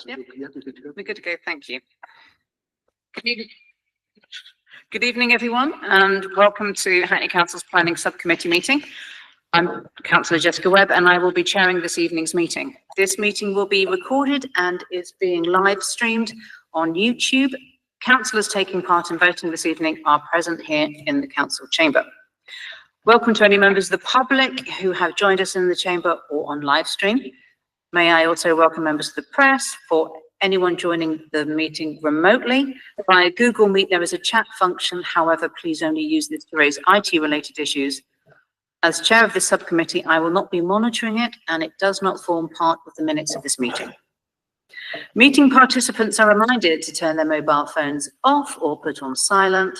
Yep. We're good to go. Thank you. Good evening, everyone, and welcome to Hackney Council's Planning Subcommittee meeting. I'm Councillor Jessica Webb, and I will be chairing this evening's meeting. This meeting will be recorded and is being live streamed on YouTube. Councillors taking part in voting this evening are present here in the council chamber. Welcome to any members of the public who have joined us in the chamber or on live stream. May I also welcome members of the press. For anyone joining the meeting remotely, via Google Meet, there is a chat function. However, please only use this to raise IT-related issues. As chair of this subcommittee, I will not be monitoring it, and it does not form part of the minutes of this meeting. Meeting participants are reminded to turn their mobile phones off or put on silent.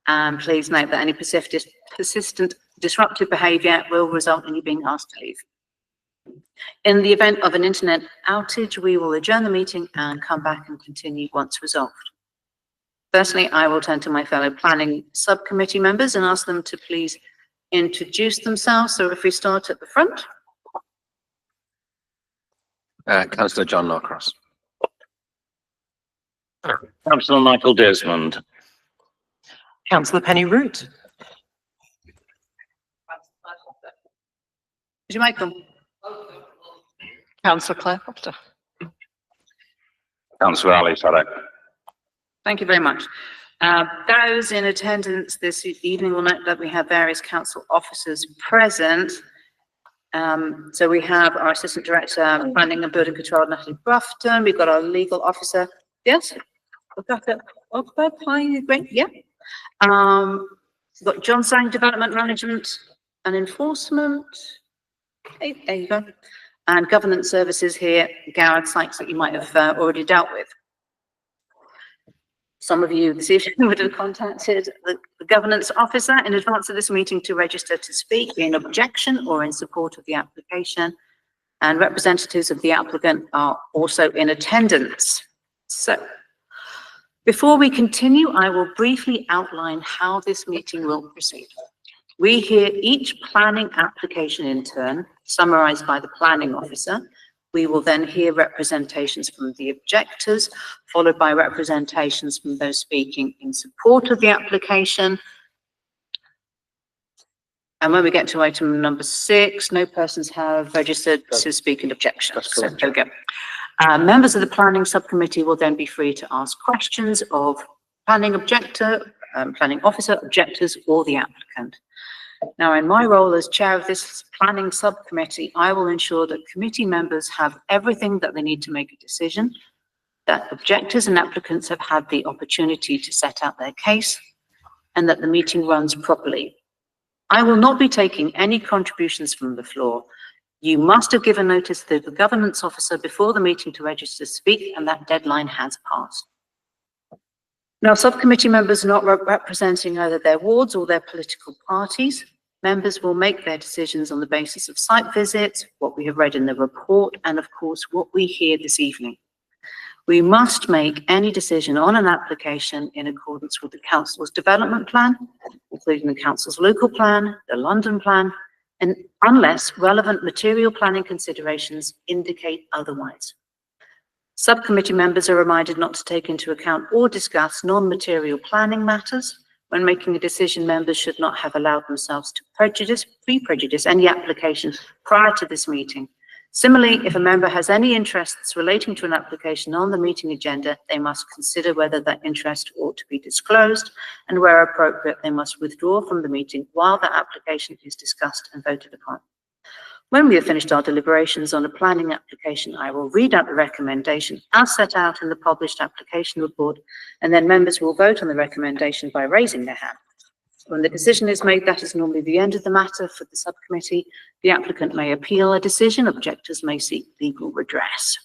And please note that any persistent disruptive behaviour will result in you being asked to leave. In the event of an internet outage, we will adjourn the meeting and come back and continue once resolved. Firstly, I will turn to my fellow planning subcommittee members and ask them to please introduce themselves. So if we start at the front. Councillor John Norcross. Councillor Michael Desmond. Councillor Penny Root. Michael. Councillor Claire Foster. Councillor Ali Sadek. Thank you very much. Those in attendance this evening will note that we have various council officers present. So we have our Assistant Director, Planning and Building Control, Natalie Broughton. We've got our legal officer. Yes? We've got it. Hi, great. Yeah. We've got John Sang, Development Management and Enforcement. Hey, there you go. And Governance Services here, Gareth Sykes, that you might have already dealt with. Some of you this evening would have contacted the Governance Officer in advance of this meeting to register to speak in objection or in support of the application. And representatives of the applicant are also in attendance. So, before we continue, I will briefly outline how this meeting will proceed. We hear each planning application in turn, summarised by the planning officer. We will then hear representations from the objectors, followed by representations from those speaking in support of the application. And when we get to item number 6, no persons have registered to speak in objection. So there we go. Members of the planning subcommittee will then be free to ask questions of planning objector, planning officer, objectors, or the applicant. Now, in my role as chair of this planning subcommittee, I will ensure that committee members have everything that they need to make a decision, that objectors and applicants have had the opportunity to set out their case, and that the meeting runs properly. I will not be taking any contributions from the floor. You must have given notice to the governance officer before the meeting to register to speak, and that deadline has passed. Now, subcommittee members not representing either their wards or their political parties, members will make their decisions on the basis of site visits, what we have read in the report, and of course, what we hear this evening. We must make any decision on an application in accordance with the council's development plan, including the council's local plan, the London plan, and unless relevant material planning considerations indicate otherwise. Subcommittee members are reminded not to take into account or discuss non-material planning matters. When making a decision, members should not have allowed themselves to pre-prejudice any application prior to this meeting. Similarly, if a member has any interests relating to an application on the meeting agenda, they must consider whether that interest ought to be disclosed, and where appropriate, they must withdraw from the meeting while the application is discussed and voted upon. When we have finished our deliberations on a planning application, I will read out the recommendation as set out in the published application report, and then members will vote on the recommendation by raising their hand. When the decision is made, that is normally the end of the matter for the subcommittee. The applicant may appeal a decision, objectors may seek legal redress.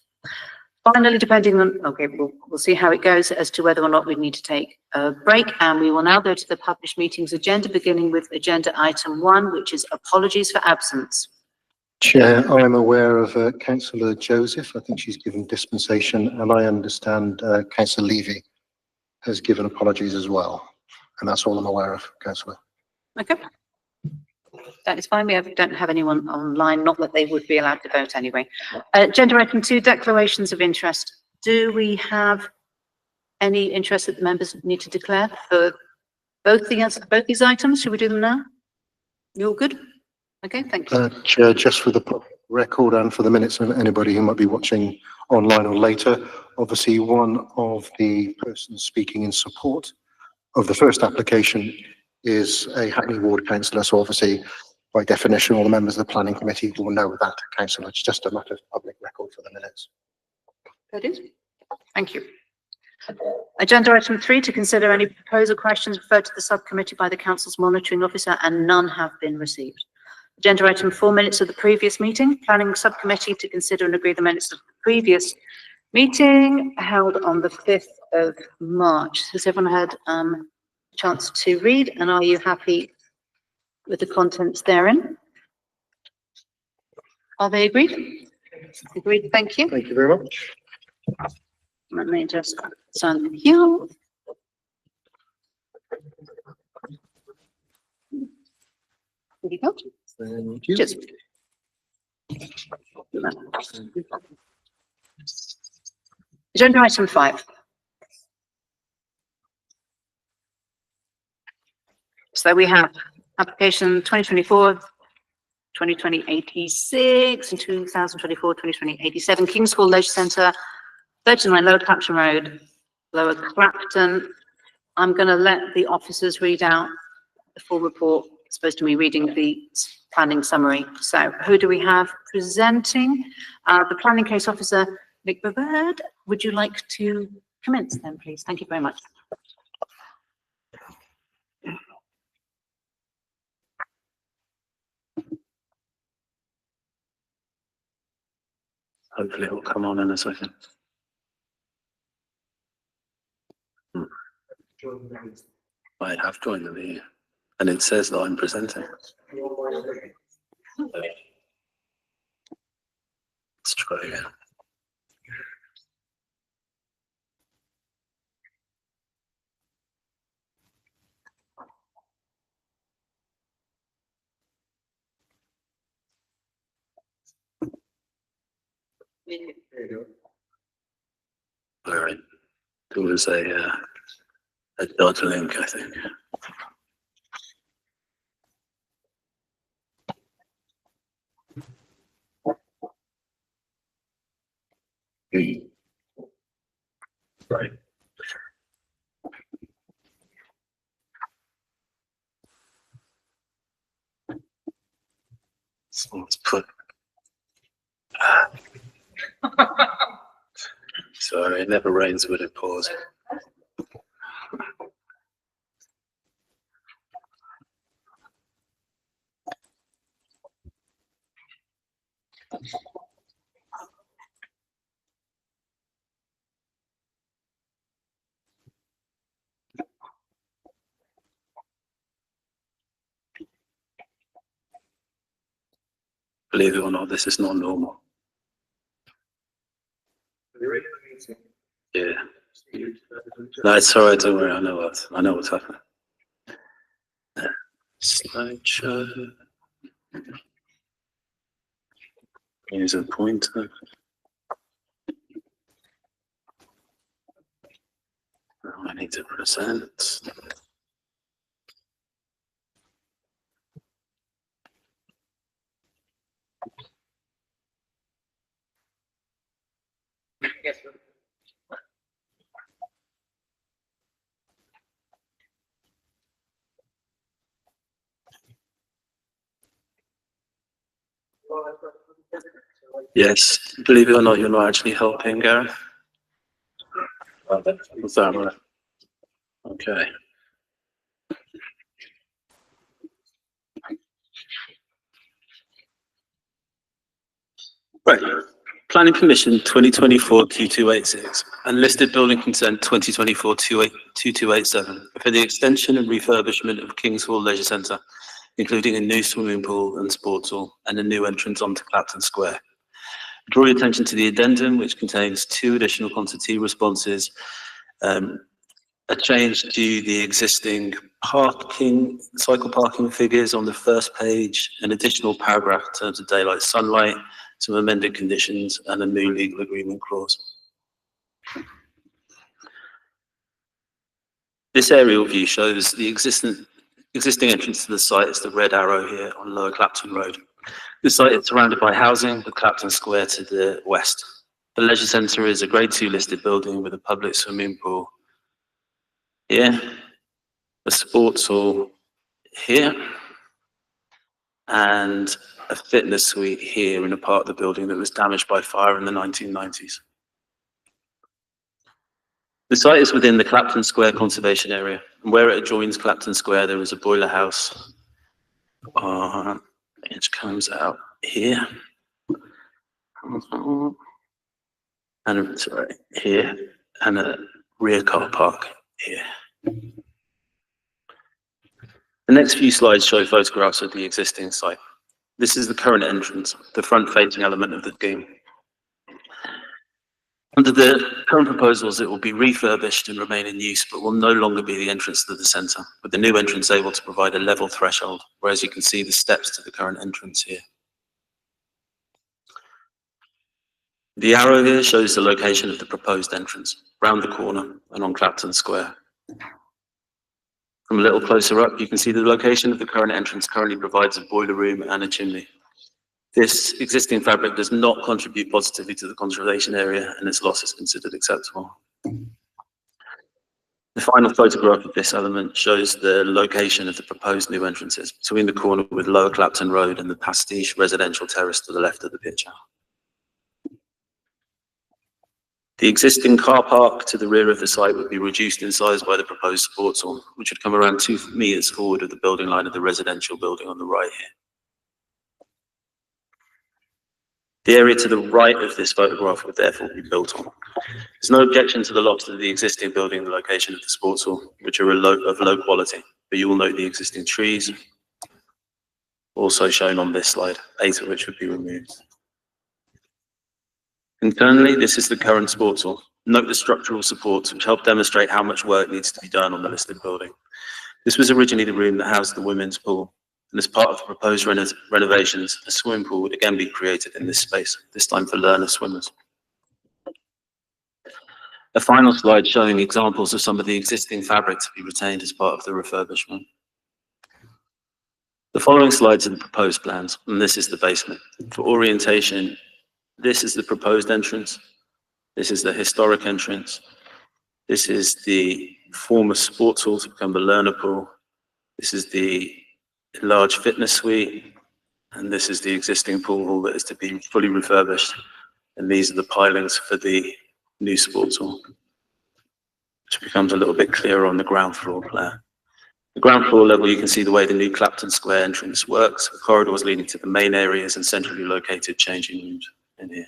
Finally, depending on, we'll see how it goes as to whether or not we need to take a break, and we will now go to the published meetings agenda, beginning with agenda item 1, which is apologies for absence. Chair, I'm aware of Councillor Joseph. I think she's given dispensation, and I understand Councillor Levy has given apologies as well. And that's all I'm aware of, Councillor. Okay. That is fine. Don't have anyone online, not that they would be allowed to vote anyway. Agenda item 2, declarations of interest. Do we have any interest that the members need to declare for both these items? Should we do them now? You all good? Okay, thank you. Chair, just for the record and for the minutes of anybody who might be watching online or later, obviously one of the persons speaking in support of the first application is a Hackney Ward councillor, so obviously by definition all the members of the planning committee will know that councillor. It's just a matter of public record for the minutes. That is. Thank you. Agenda item 3, to consider any proposal questions referred to the subcommittee by the council's monitoring officer, and none have been received. Agenda item 4, minutes of the previous meeting. Planning subcommittee to consider and agree the minutes of the previous meeting held on the 5th of March. Has everyone had a chance to read, and are you happy with the contents therein? Are they agreed? Agreed, thank you. Thank you very much. Let me just sign them here. There you go. Thank you. Just. Agenda item 5. So we have application 2024-2020-86 and 2024-2020-87 King's Hall Leisure Centre, 39 Lower Clapton Road, Lower Clapton. I'm going to let the officers read out the full report. It's supposed to be reading the planning summary. So who do we have presenting? The planning case officer, Nick Bird. Would you like to commence then, please? Thank you very much. Hopefully it will come on in a second. I have joined the meeting and it says that I'm presenting. Let's try again. All right. There was a dot link, I think. Right. So let's put. Sorry, it never rains when it pours. Believe it or not, this is not normal. Yeah. No, it's all right. Don't worry. I know what's happening. Slideshow. Use a pointer. Now I need to present. Yes. Yes, believe it or not, you're not actually helping, Gareth. What's that, right? Okay. Right. Planning Permission 2024 2286 and listed building consent 2024 2287 for the extension and refurbishment of King's Hall Leisure Centre, including a new swimming pool and sports hall and a new entrance onto Clapton Square. Draw your attention to the addendum, which contains 2 additional Concertee responses, a change to the existing cycle parking figures on the first page, an additional paragraph in terms of daylight sunlight, some amended conditions, and a new legal agreement clause. This aerial view shows the existing entrance to the site is the red arrow here on Lower Clapton Road. The site is surrounded by housing with Clapton Square to the west. The leisure centre is a Grade 2 listed building with a public swimming pool here, a sports hall here, and a fitness suite here in a part of the building that was damaged by fire in the 1990s. The site is within the Clapton Square Conservation Area, and where it adjoins Clapton Square, there is a boiler house, which comes out here, and sorry, here, and a rear car park here. The next few slides show photographs of the existing site. This is the current entrance, the front-facing element of the scheme. Under the current proposals, it will be refurbished and remain in use, but will no longer be the entrance to the centre, with the new entrance able to provide a level threshold, whereas you can see the steps to the current entrance here. The arrow here shows the location of the proposed entrance, round the corner and on Clapton Square. From a little closer up, you can see the location of the current entrance currently provides a boiler room and a chimney. This existing fabric does not contribute positively to the conservation area, and its loss is considered acceptable. The final photograph of this element shows the location of the proposed new entrances between the corner with Lower Clapton Road and the Pastiche residential terrace to the left of the picture. The existing car park to the rear of the site would be reduced in size by the proposed sports hall, which would come around 2 meters forward of the building line of the residential building on the right here. The area to the right of this photograph would therefore be built on. There's no objection to the loss of the existing building and the location of the sports hall, which are of low quality, but you will note the existing trees, also shown on this slide, 8 of which would be removed. Internally, this is the current sports hall. Note the structural supports, which help demonstrate how much work needs to be done on the listed building. This was originally the room that housed the women's pool, and as part of the proposed renovations, a swimming pool would again be created in this space, this time for learner swimmers. A final slide showing examples of some of the existing fabric to be retained as part of the refurbishment. The following slides are the proposed plans, and this is the basement. For orientation, this is the proposed entrance. This is the historic entrance. This is the former sports hall to become the learner pool. This is the enlarged fitness suite, and this is the existing pool hall that is to be fully refurbished. And these are the pilings for the new sports hall, which becomes a little bit clearer on the ground floor plan. The ground floor level, you can see the way the new Clapton Square entrance works, with corridors leading to the main areas and centrally located changing rooms in here.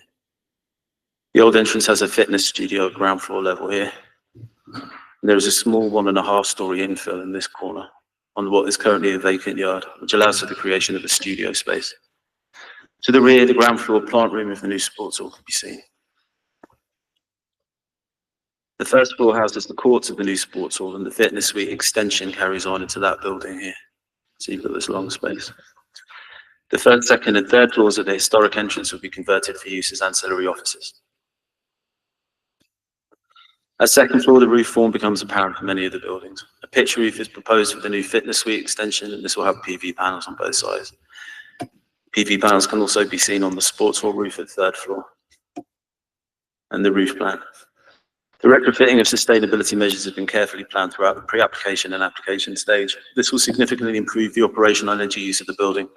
The old entrance has a fitness studio at ground floor level here. And there is a small 1.5-story infill in this corner on what is currently a vacant yard, which allows for the creation of a studio space. To the rear, the ground floor plant room of the new sports hall can be seen. The first floor houses the courts of the new sports hall, and the fitness suite extension carries on into that building here. So you've got this long space. The first, second, and third floors of the historic entrance will be converted for use as ancillary offices. At second floor, the roof form becomes apparent for many of the buildings. A pitch roof is proposed for the new fitness suite extension, and this will have PV panels on both sides. PV panels can also be seen on the sports hall roof at third floor and the roof plan. The retrofitting of sustainability measures has been carefully planned throughout the pre-application and application stage. This will significantly improve the operational energy use of the building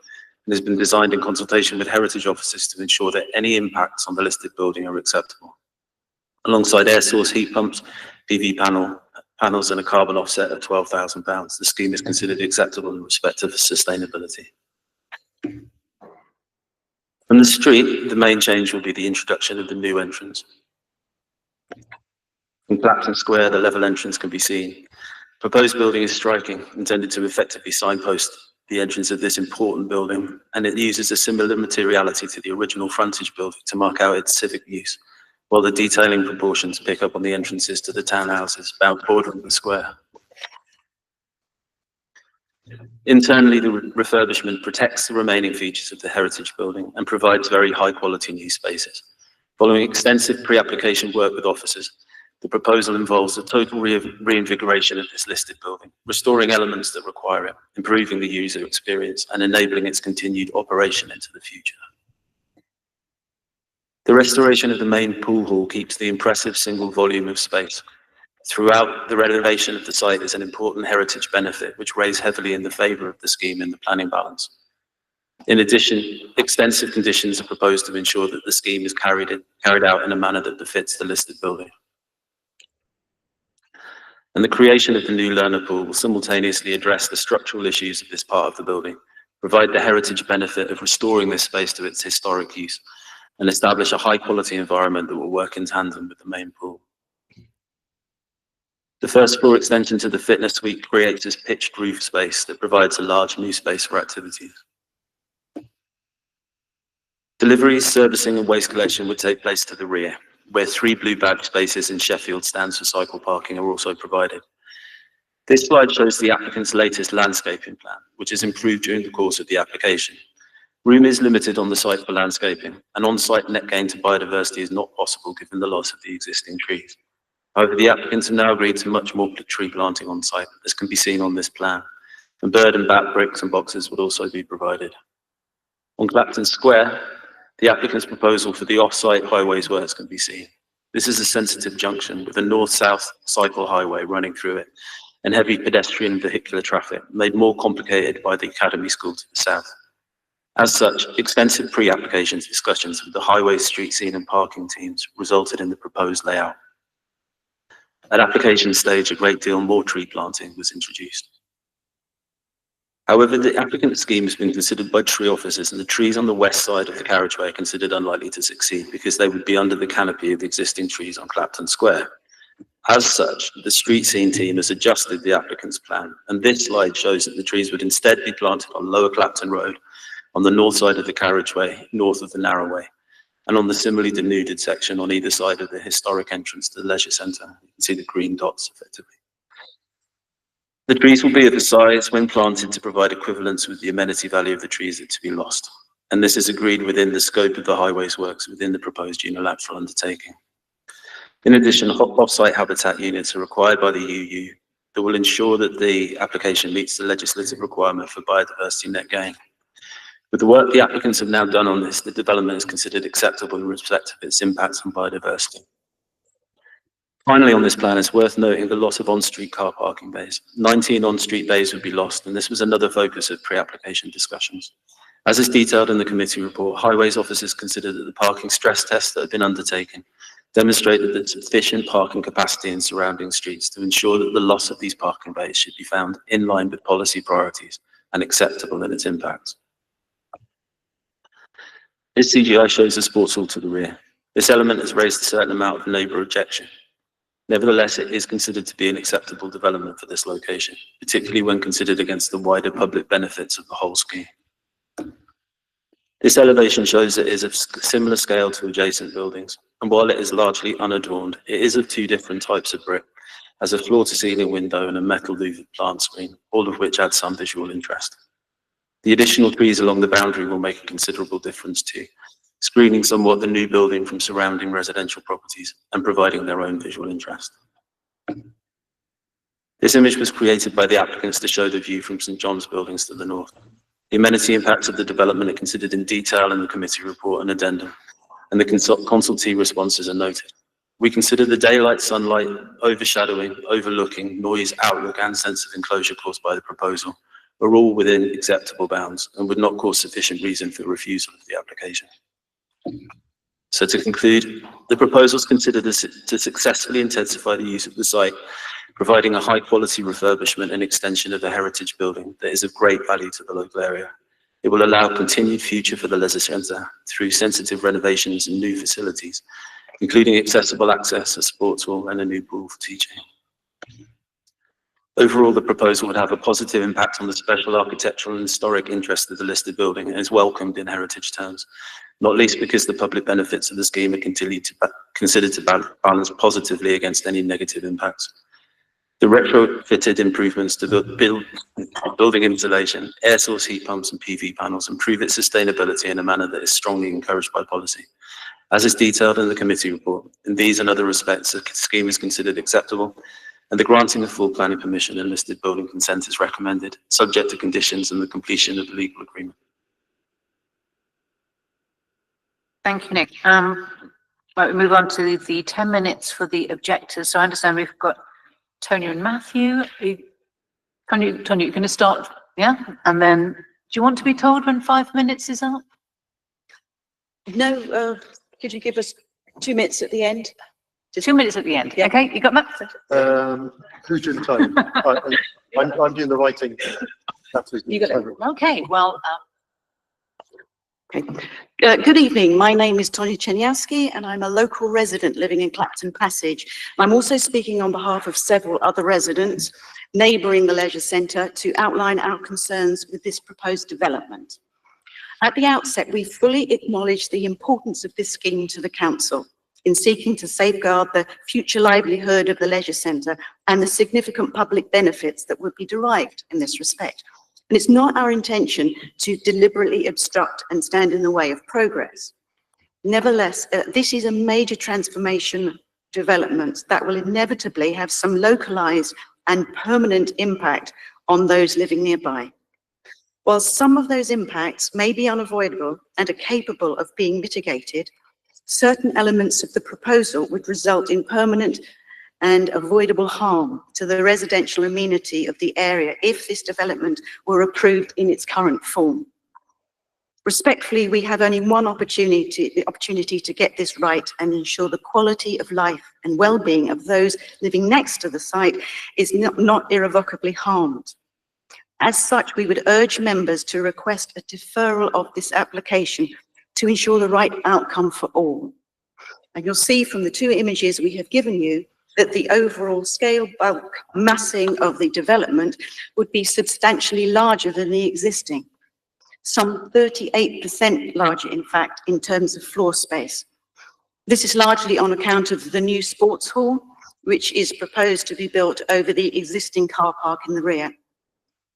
and has been designed in consultation with heritage officers to ensure that any impacts on the listed building are acceptable. Alongside air source heat pumps, PV panels and a carbon offset of £12,000, the scheme is considered acceptable in respect of sustainability. From the street, the main change will be the introduction of the new entrance. In Clapton Square, the level entrance can be seen. Proposed building is striking, intended to effectively signpost the entrance of this important building, and it uses a similar materiality to the original frontage building to mark out its civic use, while the detailing proportions pick up on the entrances to the townhouses bordering the square. Internally, the refurbishment protects the remaining features of the heritage building and provides very high-quality new spaces. Following extensive pre-application work with officers, the proposal involves a total reinvigoration of this listed building, restoring elements that require it, improving the user experience, and enabling its continued operation into the future. The restoration of the main pool hall keeps the impressive single volume of space. Throughout, the renovation of the site is an important heritage benefit, which weighs heavily in the favour of the scheme in the planning balance. In addition, extensive conditions are proposed to ensure that the scheme is carried out in a manner that befits the listed building. And the creation of the new learner pool will simultaneously address the structural issues of this part of the building, provide the heritage benefit of restoring this space to its historic use, and establish a high-quality environment that will work in tandem with the main pool. The first floor extension to the fitness suite creates this pitched roof space that provides a large new space for activities. Deliveries, servicing and waste collection would take place to the rear, where 3 blue badge spaces in Sheffield stands for cycle parking are also provided. This slide shows the applicant's latest landscaping plan, which is improved during the course of the application. Room is limited on the site for landscaping, and on-site net gain to biodiversity is not possible given the loss of the existing trees. However, the applicants have now agreed to much more tree planting on site, as can be seen on this plan, and bird and bat bricks and boxes would also be provided. On Clapton Square, the applicant's proposal for the off-site highways works can be seen. This is a sensitive junction with a north-south cycle highway running through it, and heavy pedestrian and vehicular traffic, made more complicated by the Academy School to the south. As such, extensive pre-application discussions with the highways, street scene and parking teams resulted in the proposed layout. At application stage, a great deal more tree planting was introduced. However, the applicant scheme has been considered by tree officers, and the trees on the west side of the carriageway are considered unlikely to succeed because they would be under the canopy of the existing trees on Clapton Square. As such, the street scene team has adjusted the applicant's plan, and this slide shows that the trees would instead be planted on Lower Clapton Road, on the north side of the carriageway, north of the Narrowway, and on the similarly denuded section on either side of the historic entrance to the leisure centre. You can see the green dots effectively. The trees will be of a size when planted to provide equivalence with the amenity value of the trees that to be lost. And this is agreed within the scope of the highways works within the proposed unilateral undertaking. In addition, off-site habitat units are required by the UU that will ensure that the application meets the legislative requirement for biodiversity net gain. With the work the applicants have now done on this, the development is considered acceptable in respect of its impacts on biodiversity. Finally, on this plan, it's worth noting the loss of on-street car parking bays. 19 on-street bays would be lost, and this was another focus of pre-application discussions. As is detailed in the committee report, highways officers considered that the parking stress tests that have been undertaken demonstrated that sufficient parking capacity in surrounding streets to ensure that the loss of these parking bays should be found in line with policy priorities and acceptable in its impacts. This CGI shows the sports hall to the rear. This element has raised a certain amount of neighbour objection. Nevertheless, it is considered to be an acceptable development for this location, particularly when considered against the wider public benefits of the whole scheme. This elevation shows it is of similar scale to adjacent buildings, and while it is largely unadorned, it is of 2 different types of brick, as a floor-to-ceiling window and a metal louvered plant screen, all of which add some visual interest. The additional trees along the boundary will make a considerable difference too, screening somewhat the new building from surrounding residential properties and providing their own visual interest. This image was created by the applicants to show the view from St John's buildings to the north. The amenity impacts of the development are considered in detail in the committee report and addendum, and the consultee responses are noted. We consider the daylight, sunlight, overshadowing, overlooking, noise, outlook and sense of enclosure caused by the proposal are all within acceptable bounds and would not cause sufficient reason for refusal of the application. So to conclude, the proposal is considered to successfully intensify the use of the site, providing a high quality refurbishment and extension of a heritage building that is of great value to the local area. It will allow continued future for the leisure centre through sensitive renovations and new facilities, including accessible access, a sports hall and a new pool for teaching. Overall, the proposal would have a positive impact on the special architectural and historic interest of the listed building and is welcomed in heritage terms. not least because the public benefits of the scheme are considered to balance positively against any negative impacts. The retrofitted improvements to building insulation, air source heat pumps and PV panels improve its sustainability in a manner that is strongly encouraged by policy. As is detailed in the committee report, in these and other respects, the scheme is considered acceptable and the granting of full planning permission and listed building consent is recommended, subject to conditions and the completion of the legal agreement. Thank you, Nick. Right, we move on to the 10 minutes for the objectors. So I understand we've got Tony and Matthew. Tony, you're going to start, yeah? And then, do you want to be told when 5 minutes is up? No, could you give us 2 minutes at the end? 2 minutes at the end. Yeah. Okay, you got that? Who's doing the time? I'm doing the writing. That's who's doing You got the it. time. Okay, well, Good evening. My name is Tony Czerniawski and I'm a local resident living in Clapton Passage. I'm also speaking on behalf of several other residents neighbouring the leisure centre to outline our concerns with this proposed development. At the outset, we fully acknowledge the importance of this scheme to the council in seeking to safeguard the future livelihood of the leisure centre and the significant public benefits that would be derived in this respect. And it's not our intention to deliberately obstruct and stand in the way of progress. Nevertheless, this is a major transformation development that will inevitably have some localized and permanent impact on those living nearby. While some of those impacts may be unavoidable and are capable of being mitigated, certain elements of the proposal would result in permanent and avoidable harm to the residential amenity of the area if this development were approved in its current form. Respectfully, we have only one opportunity to get this right and ensure the quality of life and well-being of those living next to the site is not irrevocably harmed. As such, we would urge members to request a deferral of this application to ensure the right outcome for all. And you'll see from the 2 images we have given you that the overall scale bulk massing of the development would be substantially larger than the existing, some 38% larger, in fact, in terms of floor space. This is largely on account of the new sports hall, which is proposed to be built over the existing car park in the rear.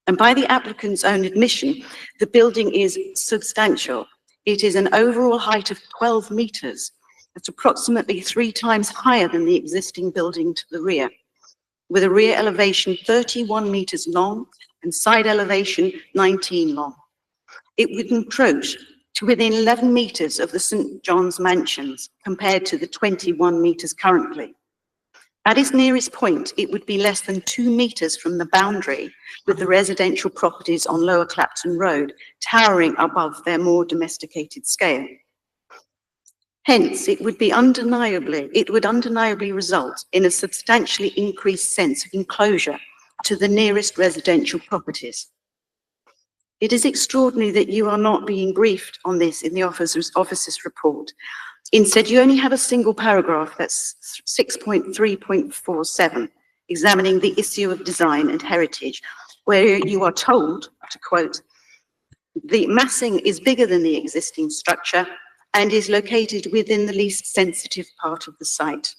And by the applicant's own admission, the building is substantial. It is an overall height of 12 metres. It's approximately 3 times higher than the existing building to the rear, with a rear elevation 31 metres long and side elevation 19 long. It would encroach to within 11 metres of the St John's Mansions compared to the 21 metres currently. At its nearest point, it would be less than 2 metres from the boundary with the residential properties on Lower Clapton Road, towering above their more domesticated scale. Hence, it would undeniably result in a substantially increased sense of enclosure to the nearest residential properties. It is extraordinary that you are not being briefed on this in the officer's report. Instead, you only have a single paragraph, that's 6.3.47, examining the issue of design and heritage, where you are told, to quote, the massing is bigger than the existing structure and is located within the least sensitive part of the site.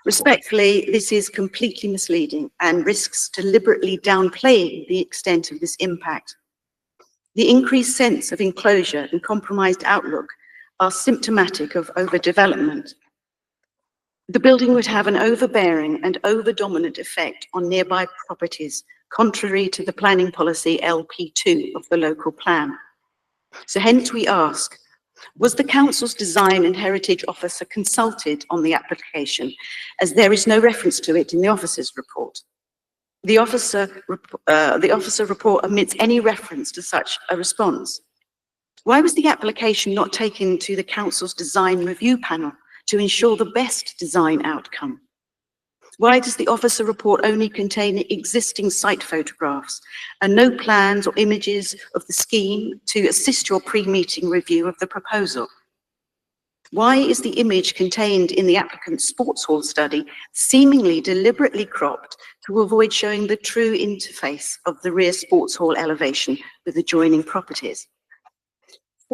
Respectfully, this is completely misleading and risks deliberately downplaying the extent of this impact. The increased sense of enclosure and compromised outlook are symptomatic of overdevelopment. The building would have an overbearing and over-dominant effect on nearby properties, contrary to the planning policy LP2 of the local plan. So hence we ask, was the council's design and heritage officer consulted on the application, as there is no reference to it in the officer's report? The officer report omits any reference to such a response. Why was the application not taken to the council's design review panel to ensure the best design outcome? Why does the officer report only contain existing site photographs and no plans or images of the scheme to assist your pre-meeting review of the proposal? Why is the image contained in the applicant's sports hall study seemingly deliberately cropped to avoid showing the true interface of the rear sports hall elevation with adjoining properties?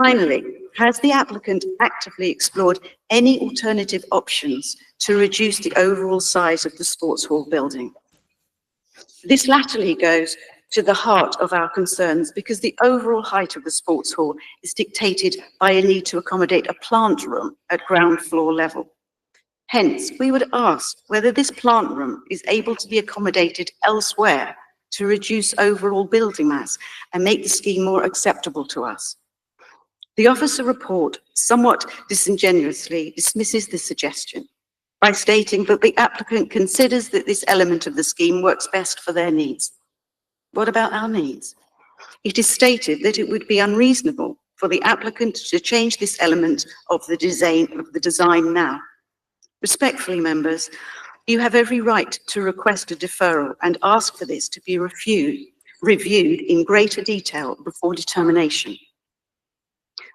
Finally, has the applicant actively explored any alternative options to reduce the overall size of the sports hall building? This latterly goes to the heart of our concerns because the overall height of the sports hall is dictated by a need to accommodate a plant room at ground floor level. Hence, we would ask whether this plant room is able to be accommodated elsewhere to reduce overall building mass and make the scheme more acceptable to us. The officer report somewhat disingenuously dismisses this suggestion by stating that the applicant considers that this element of the scheme works best for their needs. What about our needs? It is stated that it would be unreasonable for the applicant to change this element of the design now. Respectfully, members, you have every right to request a deferral and ask for this to be reviewed in greater detail before determination.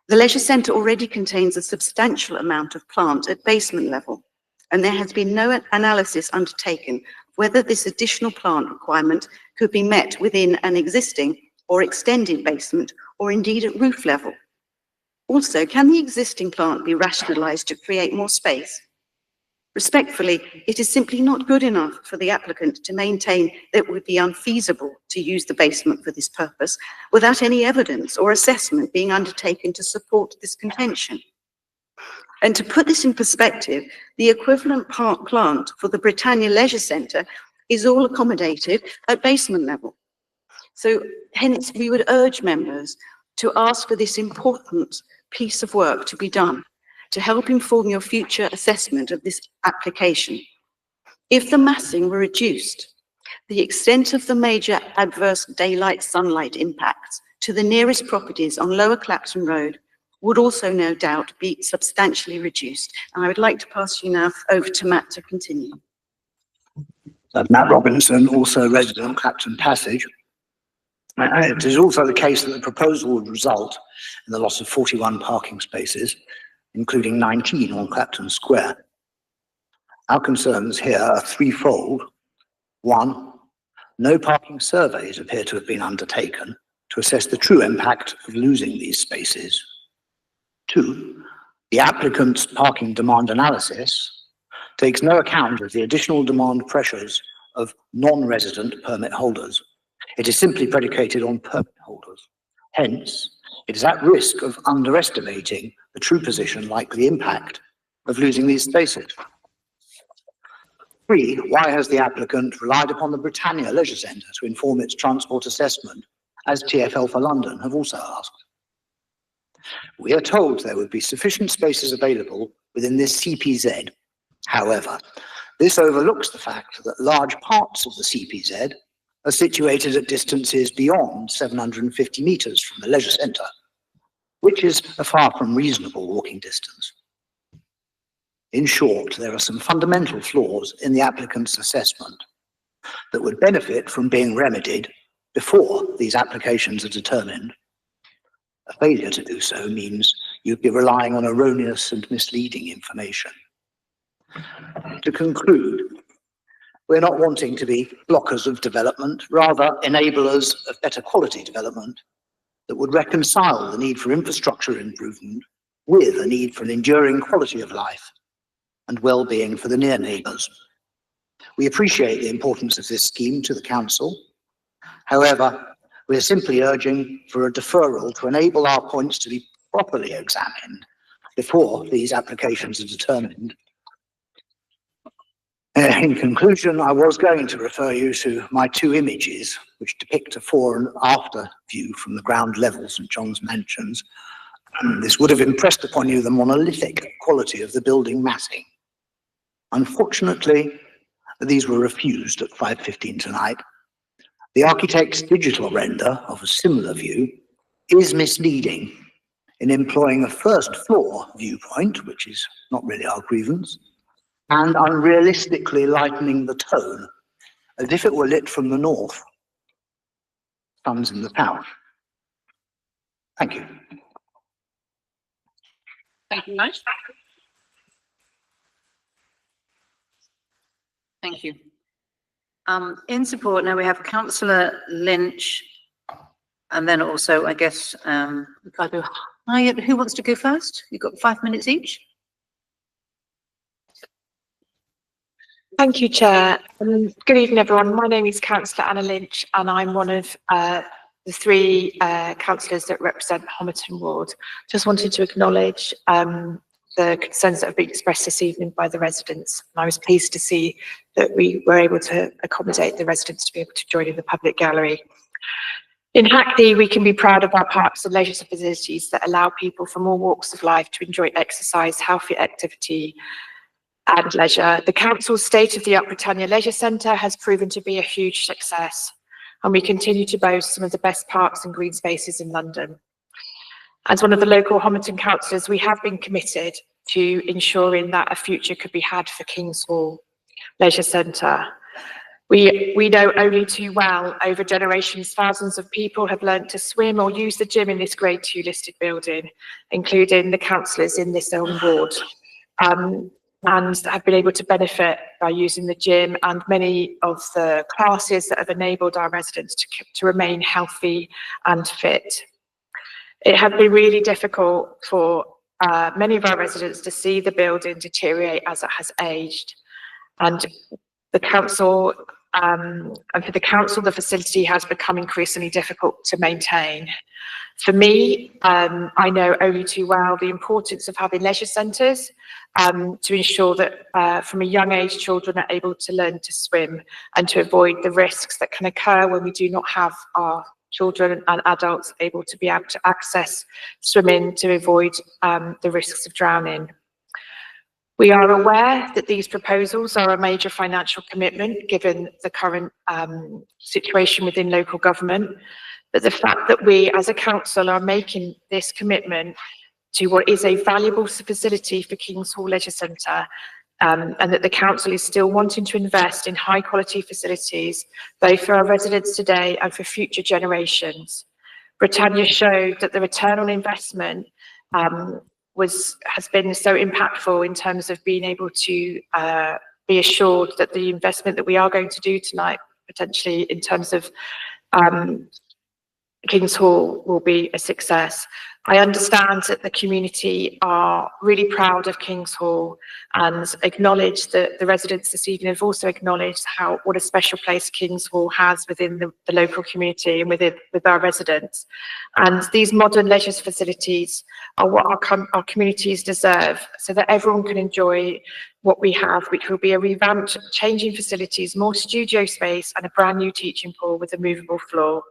The leisure centre already contains a substantial amount of plant at basement level, and there has been no analysis undertaken whether this additional plant requirement could be met within an existing or extended basement, or indeed at roof level. Also, can the existing plant be rationalised to create more space? Respectfully, it is simply not good enough for the applicant to maintain that it would be unfeasible to use the basement for this purpose without any evidence or assessment being undertaken to support this contention. And to put this in perspective, the equivalent plant for the Britannia Leisure Centre is all accommodated at basement level. So hence we would urge members to ask for this important piece of work to be done to help inform your future assessment of this application. If the massing were reduced, the extent of the major adverse daylight sunlight impacts to the nearest properties on Lower Clapton Road would also no doubt be substantially reduced. And I would like to pass you now over to Matt to continue. Matt Robinson, also resident Clapton Passage. It is also the case that the proposal would result in the loss of 41 parking spaces, including 19 on Clapton Square. Our concerns here are threefold. One, no parking surveys appear to have been undertaken to assess the true impact of losing these spaces. Two, the applicant's parking demand analysis takes no account of the additional demand pressures of non-resident permit holders. It is simply predicated on permit holders. Hence, it is at risk of underestimating the true position likely impact of losing these spaces. Three, why has the applicant relied upon the Britannia Leisure Centre to inform its transport assessment, as TfL for London have also asked? We are told there would be sufficient spaces available within this CPZ. However, this overlooks the fact that large parts of the CPZ are situated at distances beyond 750 metres from the leisure centre, which is a far from reasonable walking distance. In short, there are some fundamental flaws in the applicant's assessment that would benefit from being remedied before these applications are determined. A failure to do so means you'd be relying on erroneous and misleading information. To conclude, we're not wanting to be blockers of development, rather enablers of better quality development that would reconcile the need for infrastructure improvement with a need for an enduring quality of life and well-being for the near neighbours. We appreciate the importance of this scheme to the council. However, we are simply urging for a deferral to enable our points to be properly examined before these applications are determined. In conclusion, I was going to refer you to my two images, which depict a before and after view from the ground level St John's Mansions. This would have impressed upon you the monolithic quality of the building massing. Unfortunately, these were refused at 5:15 tonight. The architect's digital render of a similar view is misleading in employing a first floor viewpoint, which is not really our grievance, and unrealistically lightening the tone, as if it were lit from the north, sun's in the south. Thank you. Thank you, Mike. Thank you. In support, now we have Councillor Lynch, and then also, I guess, Ricardo Who wants to go first? You've got 5 minutes each. Thank you, Chair. Good evening, everyone. My name is Councillor Anna Lynch, and I'm one of the three councillors that represent Homerton Ward. Just wanted to acknowledge the concerns that have been expressed this evening by the residents. And I was pleased to see that we were able to accommodate the residents to be able to join in the public gallery. In Hackney, we can be proud of our parks and leisure facilities that allow people from all walks of life to enjoy exercise, healthy activity and leisure. The council's state-of-the-art Britannia Leisure Centre has proven to be a huge success, and we continue to boast some of the best parks and green spaces in London. As one of the local Homerton councillors, we have been committed to ensuring that a future could be had for Kings Hall Leisure Centre. We know only too well, over generations, thousands of people have learnt to swim or use the gym in this Grade 2 listed building, including the councillors in this own ward, and have been able to benefit by using the gym and many of the classes that have enabled our residents to remain healthy and fit. It has been really difficult for many of our residents to see the building deteriorate as it has aged, and the council and for the council, the facility has become increasingly difficult to maintain. For me, I know only too well the importance of having leisure centres to ensure that from a young age, children are able to learn to swim and to avoid the risks that can occur when we do not have our children and adults able to access swimming to avoid the risks of drowning. We are aware that these proposals are a major financial commitment given the current situation within local government, but the fact that we as a council are making this commitment to what is a valuable facility for Kings Hall Leisure Centre, and that the council is still wanting to invest in high quality facilities, both for our residents today and for future generations. Britannia showed that the return on investment has been so impactful in terms of being able to be assured that the investment that we are going to do tonight, potentially in terms of Kings Hall, will be a success. I understand that the community are really proud of Kings Hall and acknowledge that the residents this evening have also acknowledged what a special place Kings Hall has within the local community and with our residents. And these modern leisure facilities are what our communities deserve, so that everyone can enjoy what we have, which will be a revamped, changing facilities, more studio space and a brand new teaching pool with a movable floor.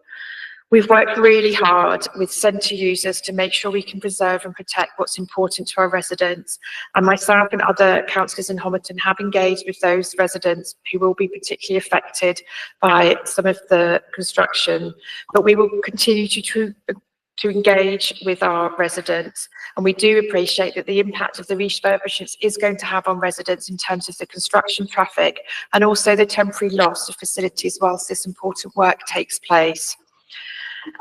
We've worked really hard with centre users to make sure we can preserve and protect what's important to our residents. And myself and other councillors in Homerton have engaged with those residents who will be particularly affected by some of the construction. But we will continue to engage with our residents. And we do appreciate that the impact of the refurbishments is going to have on residents in terms of the construction traffic and also the temporary loss of facilities whilst this important work takes place.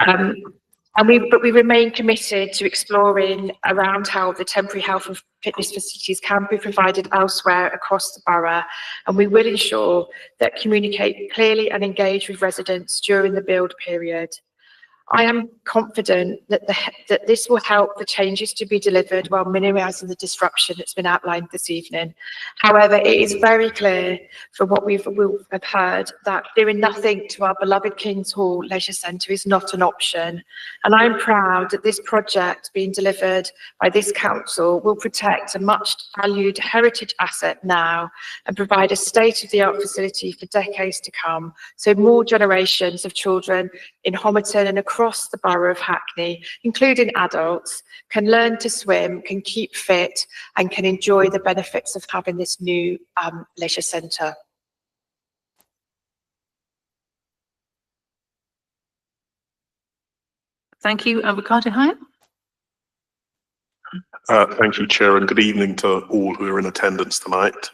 But we remain committed to exploring around how the temporary health and fitness facilities can be provided elsewhere across the borough, and we will ensure that communicate clearly and engage with residents during the build period. I am confident that this will help the changes to be delivered while minimising the disruption that's been outlined this evening. However, it is very clear from what we've heard that doing nothing to our beloved Kings Hall Leisure Centre is not an option. And I'm proud that this project being delivered by this council will protect a much valued heritage asset now and provide a state-of-the-art facility for decades to come, so more generations of children in Homerton and across the borough of Hackney, including adults, can learn to swim, can keep fit and can enjoy the benefits of having this new leisure centre. Thank you. Ricardo Hyatt. Thank you, Chair, and good evening to all who are in attendance tonight.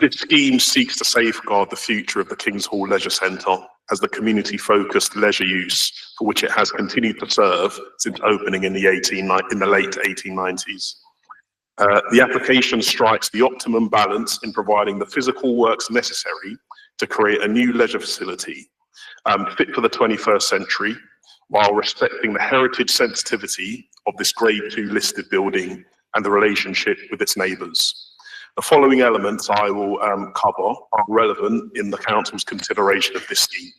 This scheme seeks to safeguard the future of the Kings Hall Leisure Centre as the community-focused leisure use for which it has continued to serve since opening in the late 1890s. The application strikes the optimum balance in providing the physical works necessary to create a new leisure facility fit for the 21st century, while respecting the heritage sensitivity of this Grade 2 listed building and the relationship with its neighbours. The following elements I will cover are relevant in the council's consideration of this scheme.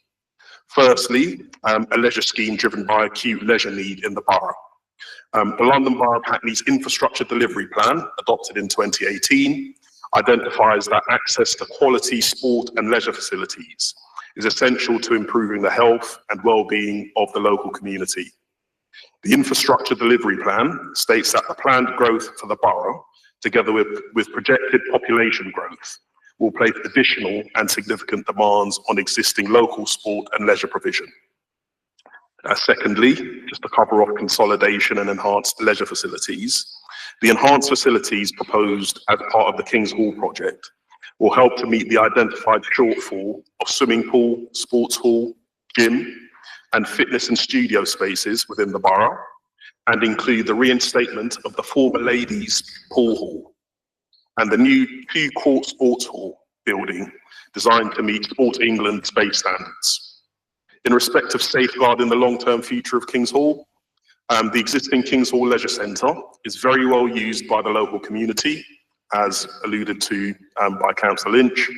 Firstly, a leisure scheme driven by acute leisure need in the borough. The London Borough of Hackney's infrastructure delivery plan, adopted in 2018, identifies that access to quality sport and leisure facilities is essential to improving the health and well-being of the local community. The infrastructure delivery plan states that the planned growth for the borough, together with projected population growth, will place additional and significant demands on existing local sport and leisure provision. Secondly, just to cover off consolidation and enhanced leisure facilities, the enhanced facilities proposed as part of the Kings Hall project will help to meet the identified shortfall of swimming pool, sports hall, gym, and fitness and studio spaces within the borough, and include the reinstatement of the former ladies' pool hall and the new 2-court sports hall building designed to meet Sport England space standards. In respect of safeguarding the long-term future of Kings Hall, the existing Kings Hall Leisure Centre is very well used by the local community, as alluded to by Councillor Lynch,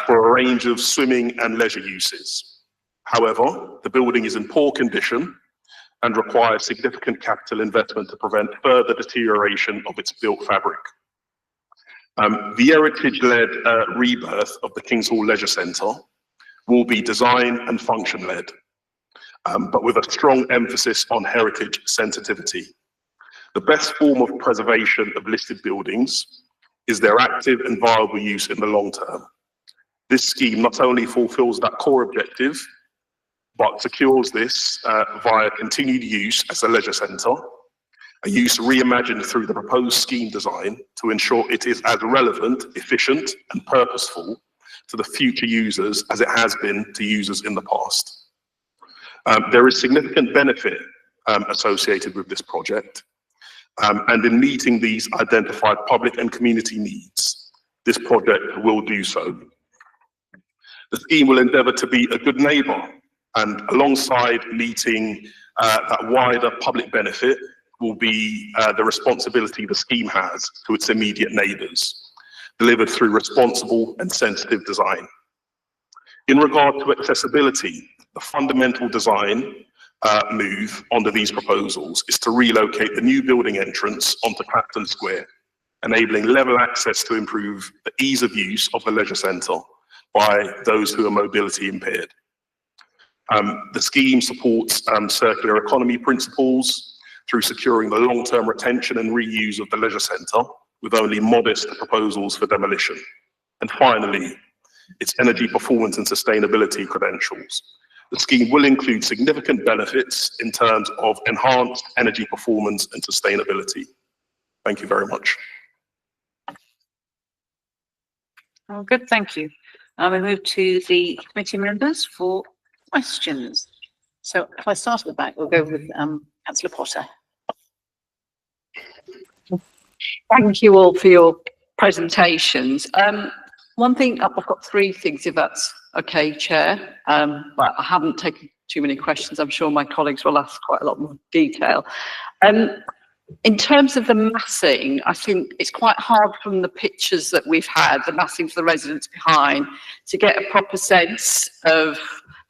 for a range of swimming and leisure uses. However, the building is in poor condition and requires significant capital investment to prevent further deterioration of its built fabric. The heritage-led rebirth of the Kings Hall Leisure Centre will be design and function-led, but with a strong emphasis on heritage sensitivity. The best form of preservation of listed buildings is their active and viable use in the long term. This scheme not only fulfills that core objective, but secures this via continued use as a leisure centre, a use reimagined through the proposed scheme design to ensure it is as relevant, efficient, and purposeful to the future users as it has been to users in the past. There is significant benefit associated with this project, and in meeting these identified public and community needs, this project will do so. The scheme will endeavour to be a good neighbour, and alongside meeting that wider public benefit will be the responsibility the scheme has to its immediate neighbours, delivered through responsible and sensitive design. In regard to accessibility, the fundamental design move under these proposals is to relocate the new building entrance onto Clapton Square, enabling level access to improve the ease of use of the leisure centre by those who are mobility impaired. The scheme supports circular economy principles through securing the long-term retention and reuse of the leisure centre with only modest proposals for demolition. And finally, its energy performance and sustainability credentials. The scheme will include significant benefits in terms of enhanced energy performance and sustainability. Thank you very much. Oh, good, thank you. We move to the committee members for questions. So if I start at the back, we'll go with Councillor Potter. Thank you all for your presentations. One thing, I've got 3 things, if that's okay, Chair, but I haven't taken too many questions. I'm sure my colleagues will ask quite a lot more detail. In terms of the massing, I think it's quite hard from the pictures that we've had, the massing for the residents behind, to get a proper sense of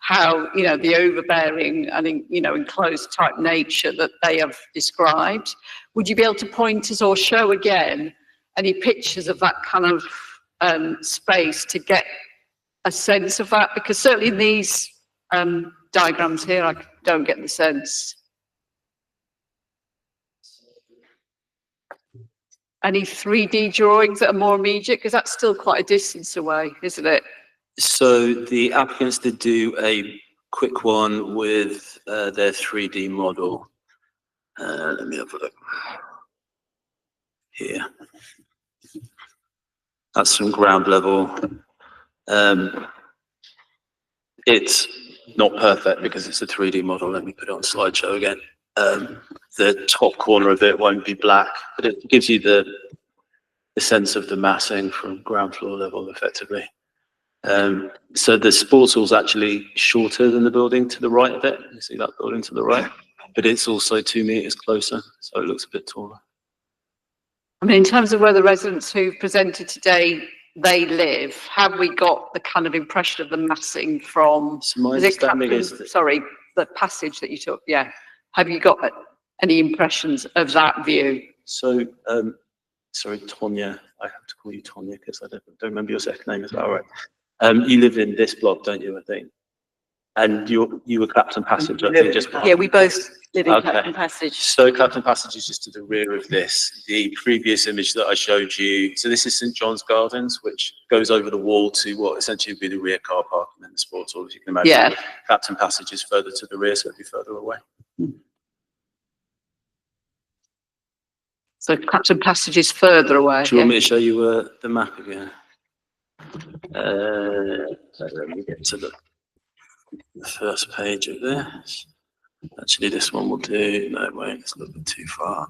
how, you know, the overbearing and, you know, enclosed type nature that they have described. Would you be able to point us or show again any pictures of that kind of space to get a sense of that? Because certainly in these diagrams here, I don't get the sense. Any 3D drawings that are more immediate? Because that's still quite a distance away, isn't it? So the applicants did do a quick one with their 3D model. Let me have a look here. That's from ground level. It's not perfect because it's a 3D model. Let me put it on slideshow again. The top corner of it won't be black, but it gives you the sense of the massing from ground floor level effectively. So the sports hall's actually shorter than the building to the right of it. You see that building to the right? But it's also 2 meters closer, so it looks a bit taller. I mean, in terms of where the residents who've presented today, they live, have we got the kind of impression of the massing from, So my is it understanding Clapham- is that, sorry, the passage that you took, yeah. Have you got any impressions of that view? so, sorry, Tonya, I have to call you Tonya because I don't remember your second name, is that all right? You live in this block, don't you, I think? And you were Clapton Passage, I think, just. Yeah, we both live in Okay. Clapham Passage. So Clapton Passage is just to the rear of this. The previous image that I showed you, so this is St John's Gardens, which goes over the wall to what essentially would be the rear car park and then the sports hall, as you can imagine. Yeah. Clapton Passage is further to the rear, so it'd be further away. So Clapton Passage is further away. Do you want yeah? me to show you the map again? Let me get to the first page of this. Actually, this one will do. No, wait, it's a little bit too far.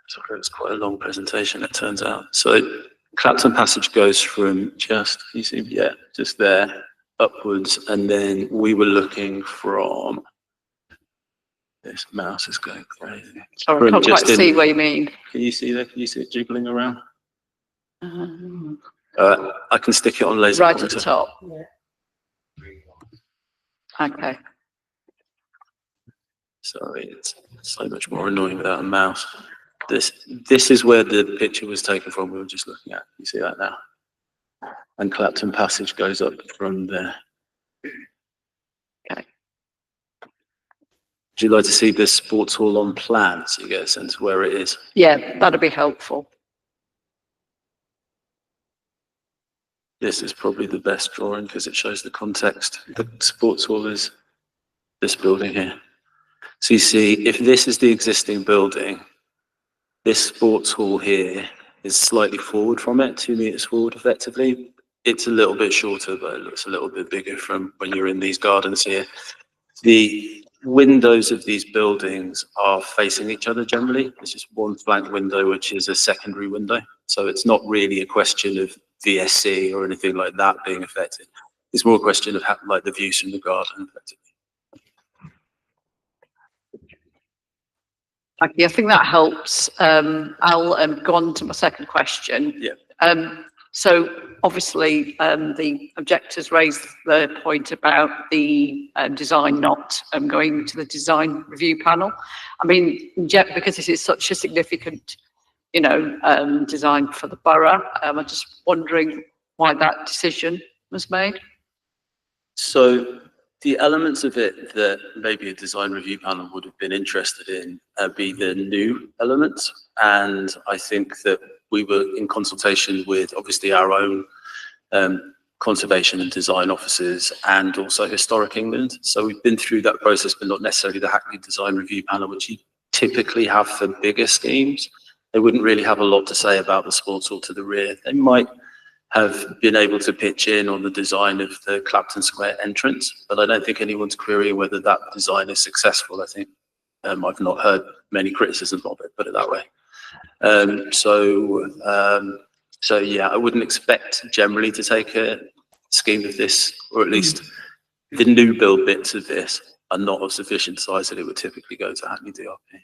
Sorry, it's quite a long presentation, it turns out. So Clapton Passage goes from just, you see, yeah, just there upwards, and then we were looking from. This mouse is going crazy. Sorry, I From can't quite just in- see what you mean. Can you see that? Can you see it jiggling around? Um, I can stick it on laser Right at pointer. the top. Okay. Sorry, it's so much more annoying without a mouse. This is where the picture was taken from. We were just looking at. You see that now? And Clapton Passage goes up from there. Okay. Would you like to see this sports hall on plan so you get a sense of where it is? Yeah, that'd be helpful. This is probably the best drawing because it shows the context. The sports hall is this building here. So you see, if this is the existing building, this sports hall here is slightly forward from it, 2 meters forward effectively. It's a little bit shorter, but it looks a little bit bigger from when you're in these gardens here. The windows of these buildings are facing each other generally. There's just one flank window, which is a secondary window. So it's not really a question of VSC or anything like that being affected. It's more a question of like the views from the garden effectively. Thank you. I think that helps. I'll go on to my second question. Yeah. So obviously, the objectors raised the point about the design not going to the design review panel. I mean, because this is such a significant, design for the borough, I'm just wondering why that decision was made. So the elements of it that maybe a design review panel would have been interested in be the new elements. And I think that we were in consultation with obviously our own conservation and design officers and also Historic England. So we've been through that process, but not necessarily the Hackney Design Review Panel, which you typically have for bigger schemes. They wouldn't really have a lot to say about the sports hall to the rear. They might have been able to pitch in on the design of the Clapton Square entrance, but I don't think anyone's querying whether that design is successful. I think I've not heard many criticisms of it, put it that way. So yeah, I wouldn't expect generally to take a scheme of this, or at least the new build bits of this are not of sufficient size that it would typically go to Hackney DRP.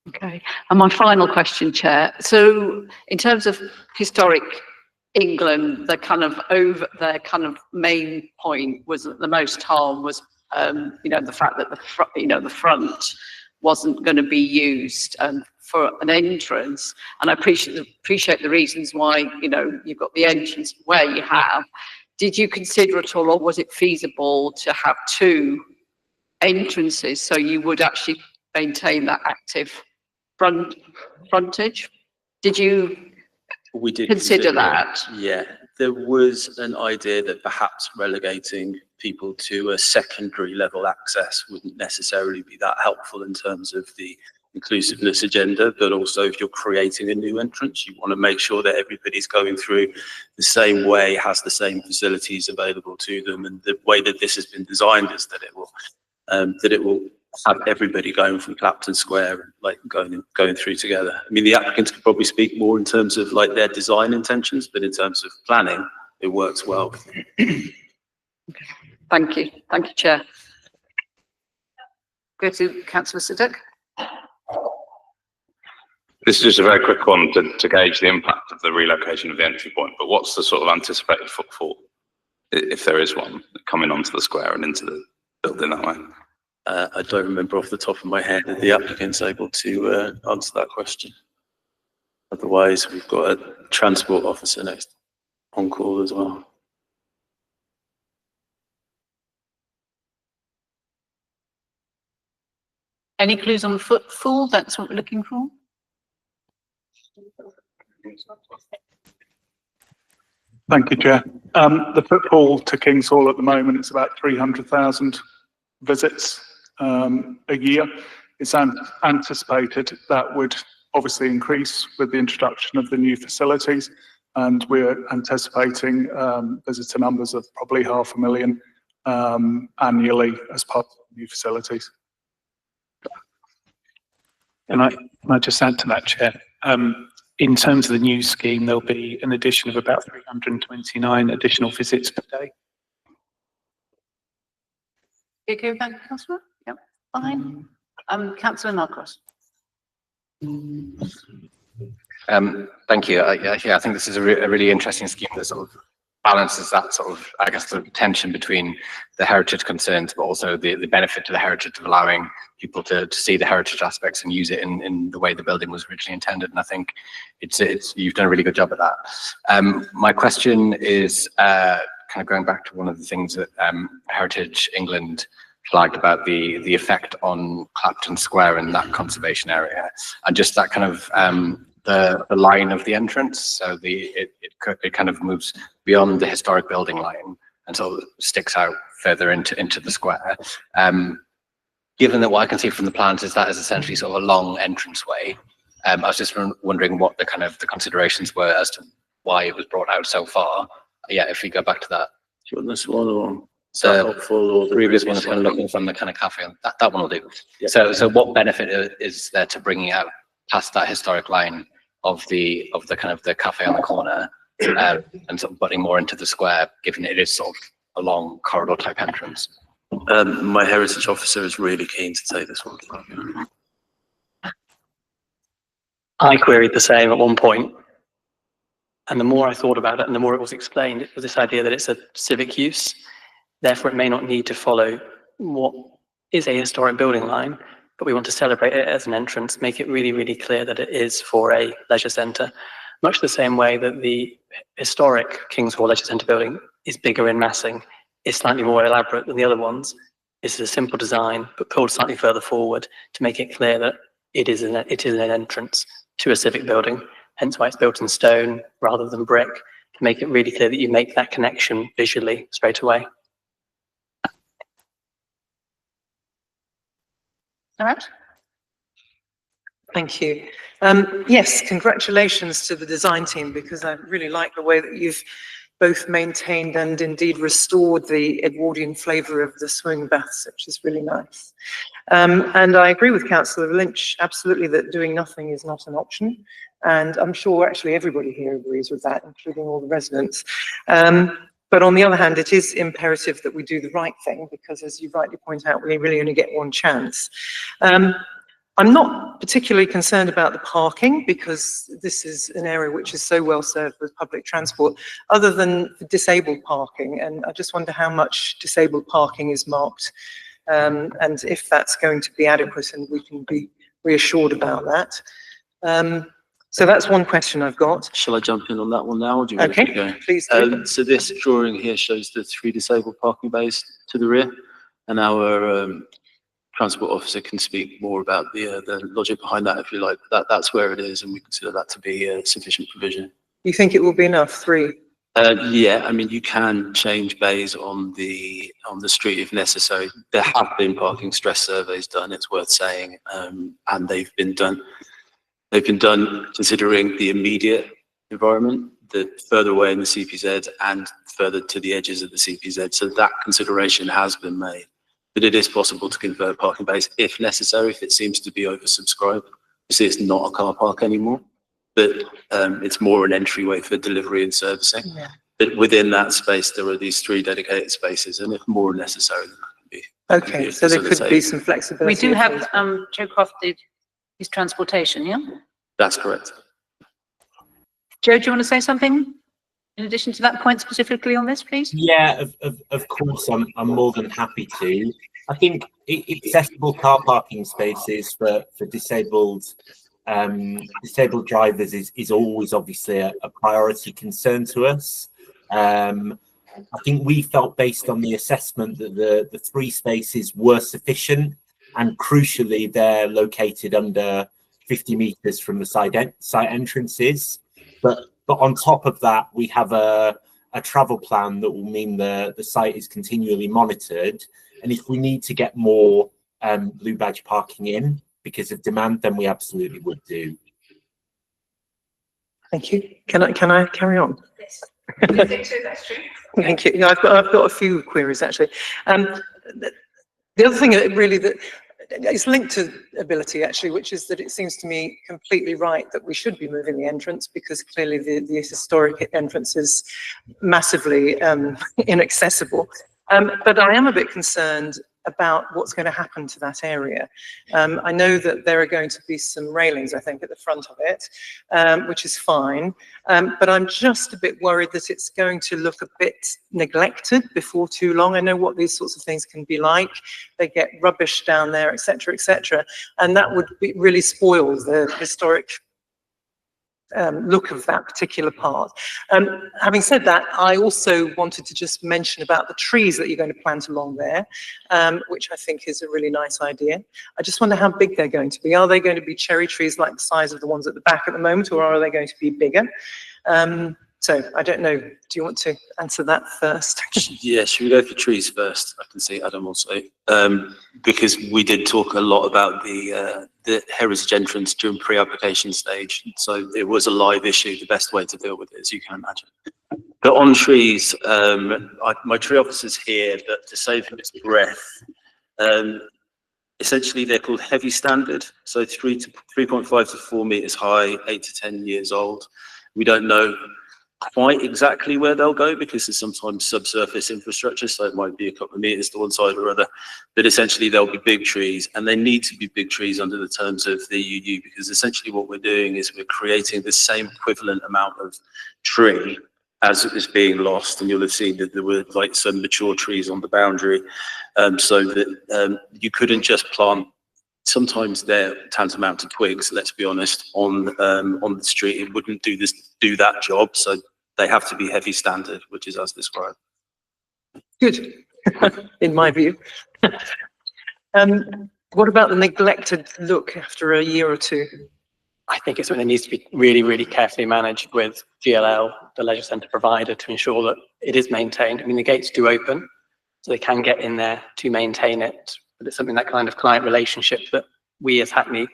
Okay. And my final question, Chair. So in terms of Historic England, the kind of main point was that the most harm was, the fact that the front wasn't going to be used for an entrance. And I appreciate the reasons why, you've got the entrance where you have. Did you consider at all, or was it feasible to have two entrances so you would actually maintain that active frontage? Did you We did consider that? Yeah, there was an idea that perhaps relegating people to a secondary level access wouldn't necessarily be that helpful in terms of the inclusiveness agenda, but also if you're creating a new entrance, you want to make sure that everybody's going through the same way, has the same facilities available to them, and the way that this has been designed is that it will have everybody going from Clapton Square, like going through together. I mean, the applicants could probably speak more in terms of like their design intentions, but in terms of planning, it works well. Thank you. Thank you, Chair. Go to councillor Siddiq. This is just a very quick one to gauge the impact of the relocation of the entry point, but what's the sort of anticipated footfall, if there is one, coming onto the square and into the building that way? I don't remember off the top of my head if the applicant's able to answer that question. Otherwise, we've got a transport officer next on call as well. Any clues on the footfall? That's what we're looking for. Thank you, Chair. The footfall to King's Hall at the moment is about 300,000 visits a year. It's anticipated that would obviously increase with the introduction of the new facilities, and we're anticipating visitor numbers of probably 500,000 annually as part of the new facilities. And I just add to that, Chair. In terms of the new scheme, there'll be an addition of about 329 additional visits per day. You okay with that, councillor? Yep, fine. Councillor Norcross. Thank you. Yeah, I think this is a really interesting scheme that sort of balances that sort of, I guess, the tension between the heritage concerns, but also the benefit to the heritage of allowing people to see the heritage aspects and use it in the way the building was originally intended. And I think you've done a really good job at that. My question is kind of going back to one of the things that Heritage England flagged about the effect on Clapton Square and that conservation area, and just that kind of the line of the entrance. So it kind of moves beyond the historic building line and sort of sticks out further into the square. Given that what I can see from the plans is that is essentially sort of a long entranceway, I was just wondering what the considerations were as to why it was brought out so far. Yeah, if we go back to that. Do you want this one or the previous one is kind of looking from the kind of cafe. That one will do. Yeah. So what benefit is there to bringing out past that historic line of the kind of the cafe on the corner and sort of butting more into the square, given it is sort of a long corridor type entrance? My heritage officer is really keen to take this one. I queried the same at one point, and the more I thought about it and the more it was explained, it was this idea that it's a civic use, therefore it may not need to follow what is a historic building line, but we want to celebrate it as an entrance, make it really, really clear that it is for a leisure centre, much the same way that the historic King's Hall Leisure Centre building is bigger in massing, is slightly more elaborate than the other ones. It's a simple design, but pulled slightly further forward to make it clear that it is an entrance to a civic building, hence why it's built in stone rather than brick, to make it really clear that you make that connection visually straight away. All right. Thank you. Yes, congratulations to the design team, because I really like the way that you've both maintained and indeed restored the Edwardian flavour of the swimming baths, which is really nice. And I agree with Councillor Lynch, absolutely, that doing nothing is not an option. And I'm sure actually everybody here agrees with that, including all the residents. But on the other hand, it is imperative that we do the right thing, because as you rightly point out, we really only get one chance. I'm not particularly concerned about the parking, because this is an area which is so well served with public transport, other than the disabled parking. And I just wonder how much disabled parking is marked, and if that's going to be adequate, and we can be reassured about that. So that's one question I've got. Shall I jump in on that one now, or do you want Okay, to go? please do. So this drawing here shows the 3 disabled parking bays to the rear, and our transport officer can speak more about the logic behind that, if you like. That's where it is, and we consider that to be sufficient provision. You think it will be enough, 3? Yeah, I mean, you can change bays on the street if necessary. There have been parking stress surveys done, it's worth saying, and they've been done considering the immediate environment, the further away in the CPZ and further to the edges of the CPZ. So that consideration has been made. But it is possible to convert parking bays if necessary, if it seems to be oversubscribed. You see, it's not a car park anymore, but it's more an entryway for delivery and servicing. Yeah. But within that space, there are these 3 dedicated spaces, and if more necessary, then that can be. Okay, so there could be some flexibility. We do if have, there's- Joe Croft did his transportation, yeah? That's correct. Joe, do you want to say something in addition to that point specifically on this, please? Yeah, of course, I'm more than happy to. I think accessible car parking spaces for disabled drivers is always obviously a priority concern to us. I think we felt based on the assessment that the 3 spaces were sufficient, and crucially, they're located under 50 meters from the site entrances. But on top of that, we have a travel plan that will mean the site is continually monitored. And if we need to get more blue badge parking in because of demand, then we absolutely would do. Thank you. Can I carry on? Yes. I think so, that's true. Thank you. Yeah, I've got a few queries actually. The other thing that really it's linked to ability actually, which is that it seems to me completely right that we should be moving the entrance, because clearly the historic entrance is massively inaccessible. But I am a bit concerned about what's going to happen to that area. I know that there are going to be some railings, I think, at the front of it, which is fine. But I'm just a bit worried that it's going to look a bit neglected before too long. I know what these sorts of things can be like. They get rubbish down there, etc., etc. And that would really spoil the historic look of that particular part. Having said that, I also wanted to just mention about the trees that you're going to plant along there, which I think is a really nice idea. I just wonder how big they're going to be. Are they going to be cherry trees like the size of the ones at the back at the moment, or are they going to be bigger? So I don't know. Do you want to answer that first? Yeah, should we go for trees first? I can see Adam also, because we did talk a lot about the heritage entrance during pre-application stage. So it was a live issue, the best way to deal with it, as you can imagine. But on trees, my tree officer's here, but to save him his breath, essentially they're called heavy standard. So 3.5 to 4 meters high, 8 to 10 years old. We don't know quite exactly where they'll go, because there's sometimes subsurface infrastructure, so it might be a couple of meters to one side or other, but essentially they'll be big trees, and they need to be big trees under the terms of the UU, because essentially what we're doing is we're creating the same equivalent amount of tree as is being lost, and you'll have seen that there were like some mature trees on the boundary, so that you couldn't just plant. Sometimes they're tantamount to twigs, let's be honest, on the street. It wouldn't do that job, so they have to be heavy standard, which is as described. Good, in my view. What about the neglected look after a year or two? I think it's something that needs to be really, really carefully managed with GLL, the leisure centre provider, to ensure that it is maintained. I mean, the gates do open, so they can get in there to maintain it. But it's something, that kind of client relationship, that we as Hackney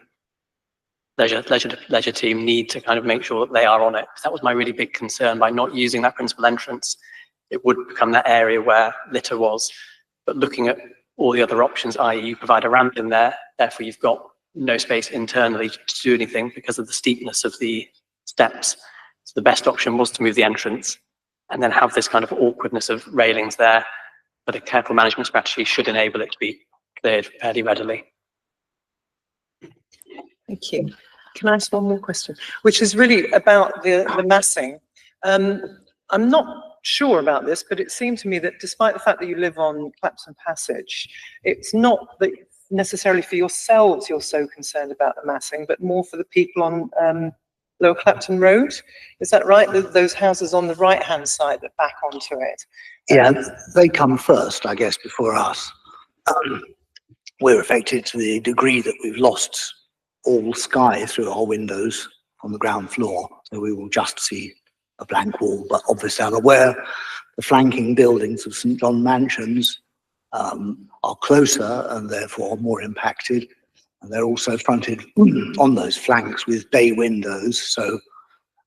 leisure team need to kind of make sure that they are on it. That was my really big concern. By not using that principal entrance, it would become that area where litter was. But looking at all the other options, i.e. you provide a ramp in there, therefore you've got no space internally to do anything because of the steepness of the steps. So the best option was to move the entrance and then have this kind of awkwardness of railings there. But a careful management strategy should enable it to be cleared fairly readily. Thank you. Can I ask one more question, which is really about the massing? I'm not sure about this, but it seemed to me that despite the fact that you live on Clapton Passage, it's not that necessarily for yourselves you're so concerned about the massing, but more for the people on Lower Clapton Road. Is that right? Those houses on the right-hand side that back onto it? Yeah, they come first, I guess, before us. We're affected to the degree that we've lost all sky through our windows on the ground floor, so we will just see a blank wall. But obviously I'm aware the flanking buildings of St John Mansions are closer and therefore more impacted, and they're also fronted on those flanks with bay windows, so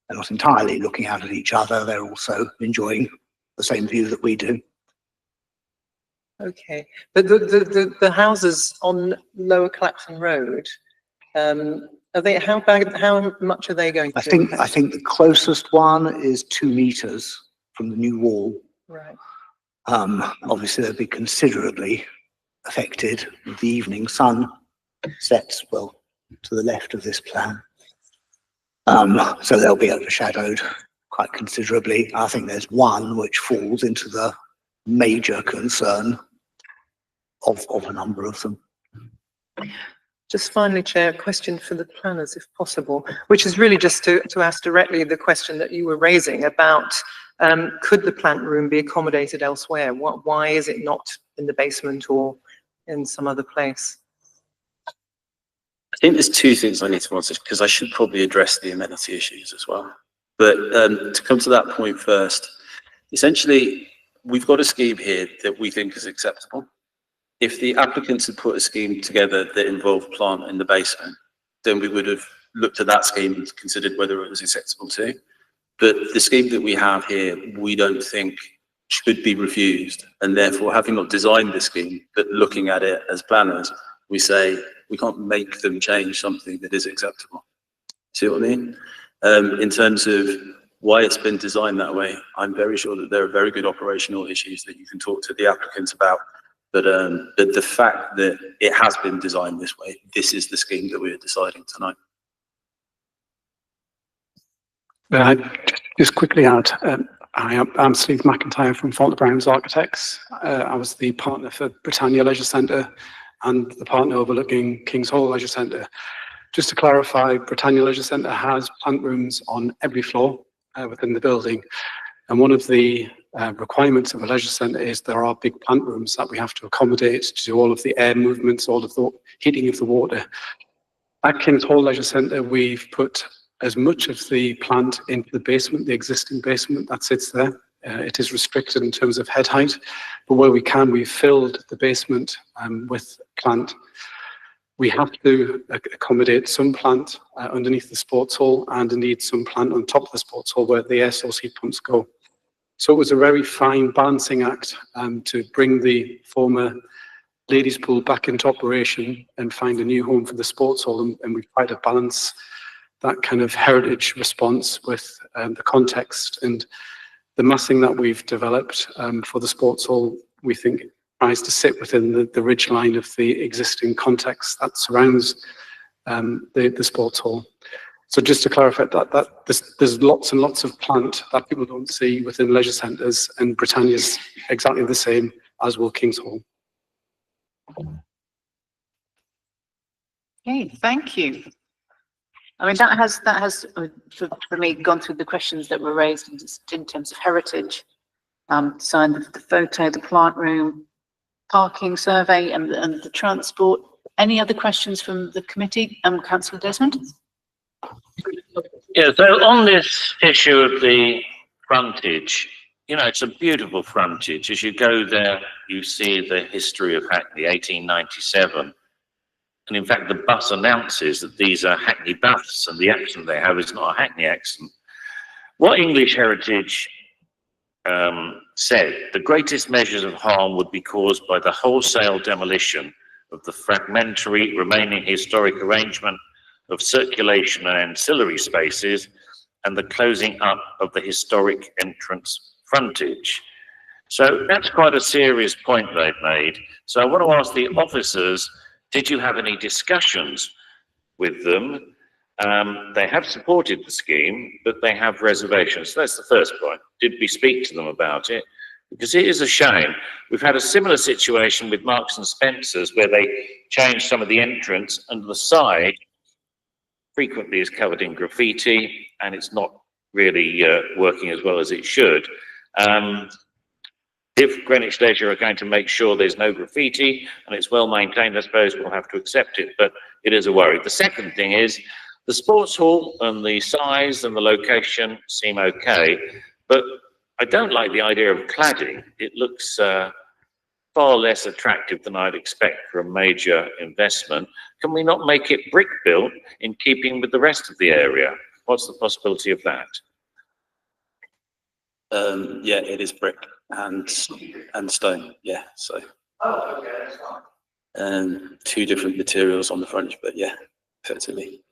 they're not entirely looking out at each other, they're also enjoying the same view that we do. Okay, but the houses on Lower Clapton Road, are they, how much are they going to? I think the closest one is 2 meters from the new wall. Right. Obviously they'll be considerably affected. The evening sun sets, well, to the left of this plan. So they'll be overshadowed quite considerably. I think there's one which falls into the major concern of a number of them. Just finally, Chair, a question for the planners, if possible, which is really just to ask directly the question that you were raising about could the plant room be accommodated elsewhere? Why is it not in the basement or in some other place? I think there's two things I need to answer, because I should probably address the amenity issues as well. But to come to that point first, essentially, we've got a scheme here that we think is acceptable. If the applicants had put a scheme together that involved plant in the basement, then we would have looked at that scheme and considered whether it was acceptable too. But the scheme that we have here, we don't think should be refused. And therefore, having not designed the scheme, but looking at it as planners, we say we can't make them change something that is acceptable. See what I mean? In terms of why it's been designed that way, I'm very sure that there are very good operational issues that you can talk to the applicants about. But the fact that it has been designed this way, this is the scheme that we are deciding tonight. Just quickly add, I'm Steve McIntyre from Faulkner Browns Architects. I was the partner for Britannia Leisure Centre and the partner overlooking Kings Hall Leisure Centre. Just to clarify, Britannia Leisure Centre has plant rooms on every floor within the building. And one of the requirements of a leisure centre is there are big plant rooms that we have to accommodate to do all of the air movements, all of the heating of the water. At Kings Hall Leisure Centre, we've put as much of the plant into the basement, the existing basement that sits there. It is restricted in terms of head height, but where we can, we've filled the basement with plant. We have to accommodate some plant underneath the sports hall and indeed some plant on top of the sports hall where the air source heat pumps go. So it was a very fine balancing act to bring the former ladies pool back into operation and find a new home for the sports hall. And we tried to balance that kind of heritage response with the context, and the massing that we've developed for the sports hall, we think tries to sit within the ridge line of the existing context that surrounds the sports hall. So just to clarify that there's lots and lots of plant that people don't see within leisure centres, and Britannia's exactly the same, as will Kings Hall. Okay, thank you. I mean, that has for me gone through the questions that were raised in terms of heritage, design of the photo, the plant room, parking survey, and the transport. Any other questions from the committee? Councillor Desmond? Yeah, so on this issue of the frontage, you know, it's a beautiful frontage. As you go there, you see the history of Hackney, 1897. And in fact, the bus announces that these are Hackney buses, and the accent they have is not a Hackney accent. What English Heritage said, the greatest measures of harm would be caused by the wholesale demolition of the fragmentary remaining historic arrangement of circulation and ancillary spaces and the closing up of the historic entrance frontage. So that's quite a serious point they've made. So I want to ask the officers, did you have any discussions with them? They have supported the scheme, but they have reservations. So that's the first point. Did we speak to them about it? Because it is a shame. We've had a similar situation with Marks and Spencer's where they changed some of the entrance, and the side frequently is covered in graffiti, and it's not really working as well as it should. If Greenwich Leisure are going to make sure there's no graffiti and it's well maintained, I suppose we'll have to accept it, but it is a worry. The second thing is the sports hall and the size and the location seem okay, but I don't like the idea of cladding. It looks far less attractive than I'd expect for a major investment. Can we not make it brick built in keeping with the rest of the area? What's the possibility of that? Yeah, it is brick and stone. Yeah, so Oh, okay, that's fine. Two different materials on the front, but yeah, effectively.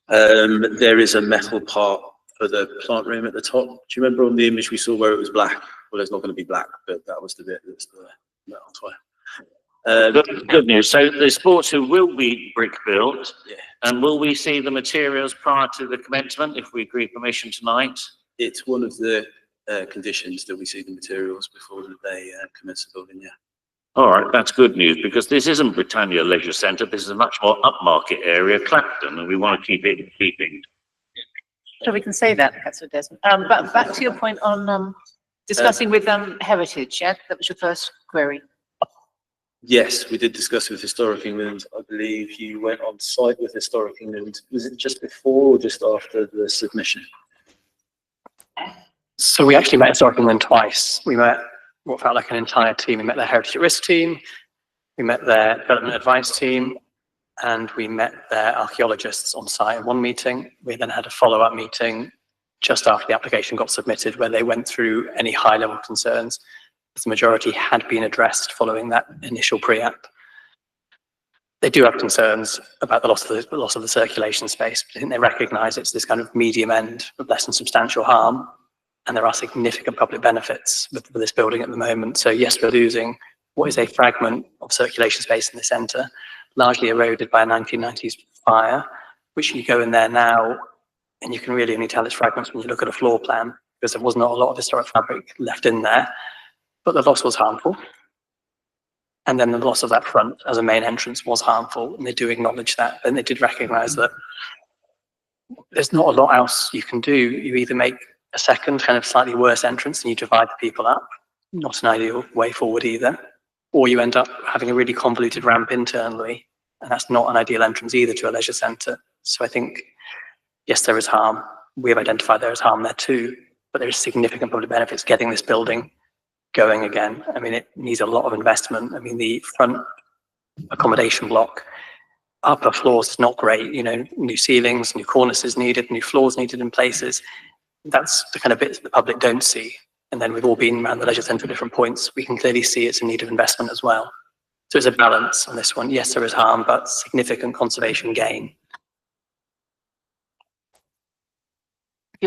There is a metal part for the plant room at the top. Do you remember on the image we saw where it was black? Well, it's not going to be black, but that was the bit that's the metal tire. Good news. So the sports hall will be brick built, and will we see the materials prior to the commencement if we agree permission tonight? It's one of the conditions that we see the materials before they commence the building, yeah. All right, that's good news, because this isn't Britannia Leisure Centre. This is a much more upmarket area, Clapton, and we want to keep it in keeping. So we can say that, Councillor Desmond. But back to your point on discussing with Heritage, yeah? That was your first query. Yes, we did discuss with Historic England. I believe you went on site with Historic England. Was it just before or just after the submission? So we actually met Historic England twice. We met what felt like an entire team. We met their Heritage at Risk team, we met their Development Advice team, and we met their archaeologists on site in one meeting. We then had a follow-up meeting just after the application got submitted where they went through any high-level concerns. The majority had been addressed following that initial pre-app. They do have concerns about the loss of the circulation space. I think they recognise it's this kind of medium end of less than substantial harm, and there are significant public benefits with this building at the moment. So yes, we're losing what is a fragment of circulation space in the centre, largely eroded by a 1990s fire, which you go in there now and you can really only tell it's fragments when you look at a floor plan, because there was not a lot of historic fabric left in there, but the loss was harmful. And then the loss of that front as a main entrance was harmful, and they do acknowledge that, and they did recognise that there's not a lot else you can do. You either make a second kind of slightly worse entrance and you divide the people up, not an ideal way forward either, or you end up having a really convoluted ramp internally, and that's not an ideal entrance either to a leisure centre. So I think, yes, there is harm. We have identified there is harm there too, but there is significant public benefits getting this building going again. I mean, it needs a lot of investment. I mean, the front accommodation block, upper floors is not great, you know, new ceilings, new cornices needed, new floors needed in places. That's the kind of bits the public don't see. And then we've all been around the leisure centre at different points. We can clearly see it's in need of investment as well. So it's a balance on this one. Yes, there is harm, but significant conservation gain.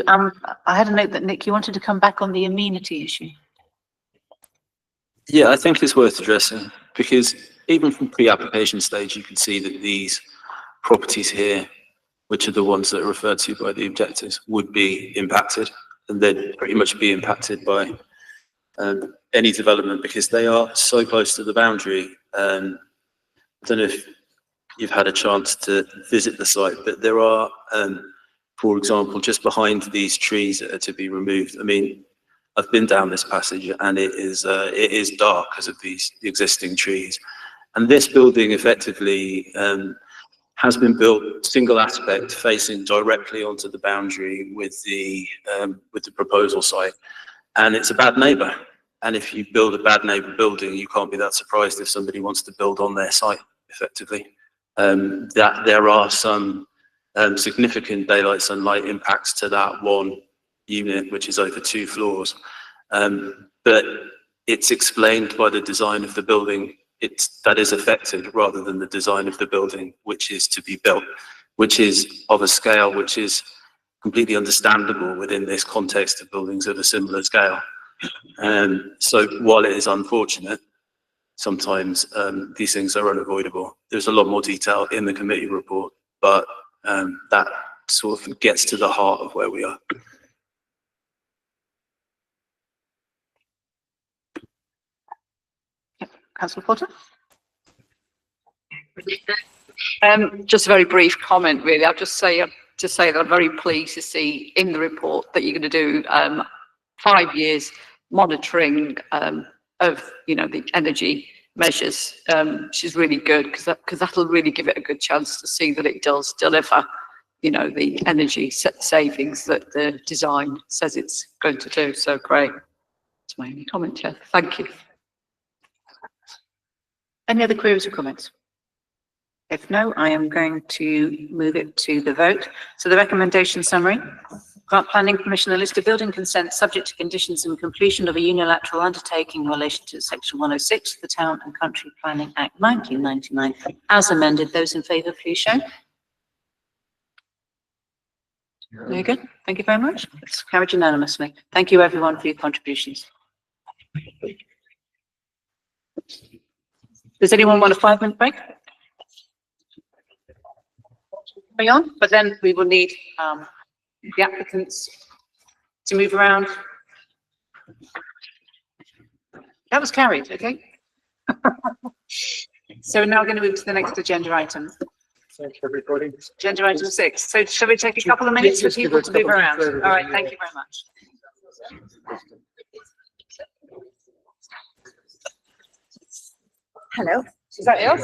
I had a note that, Nick, you wanted to come back on the amenity issue. Yeah, I think it's worth addressing, because even from pre-application stage, you can see that these properties here, which are the ones that are referred to by the objectives, would be impacted, and they'd pretty much be impacted by any development because they are so close to the boundary. I don't know if you've had a chance to visit the site, but there are, for example, just behind these trees that are to be removed. I mean, I've been down this passage and it is dark because of these existing trees. And this building effectively has been built single aspect, facing directly onto the boundary with the proposal site, and it's a bad neighbour. And if you build a bad neighbour building, you can't be that surprised if somebody wants to build on their site. Effectively, that there are some significant daylight sunlight impacts to that one unit, which is over 2 floors, but it's explained by the design of the building. That is affected rather than the design of the building, which is to be built, which is of a scale which is completely understandable within this context of buildings of a similar scale. So while it is unfortunate, sometimes these things are unavoidable. There's a lot more detail in the committee report, but that sort of gets to the heart of where we are. Councillor Potter? Just a very brief comment, really. I'll just say that I'm very pleased to see in the report that you're going to do 5 years monitoring of, you know, the energy measures, which is really good because that'll really give it a good chance to see that it does deliver, you know, the energy savings that the design says it's going to do. So great. That's my only comment, Chair. Thank you. Any other queries or comments? If no, I am going to move it to the vote. So the recommendation summary Grant Planning Commission a list of building consents subject to conditions and completion of a unilateral undertaking in relation to section 106 of the Town and Country Planning Act 1999 as amended. Those in favour, please show. Very good. Thank you very much. It's carried unanimously. Thank you everyone for your contributions. Does anyone want a 5-minute break? Carry on, but then we will need the applicants to move around. That was carried, okay? So we're now going to move to the next agenda item. Thank you, everybody. Agenda item 6. So shall we take a couple of minutes for people to move around? All right, thank you very much. Hello, is that yours?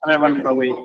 I'm gonna run for a week.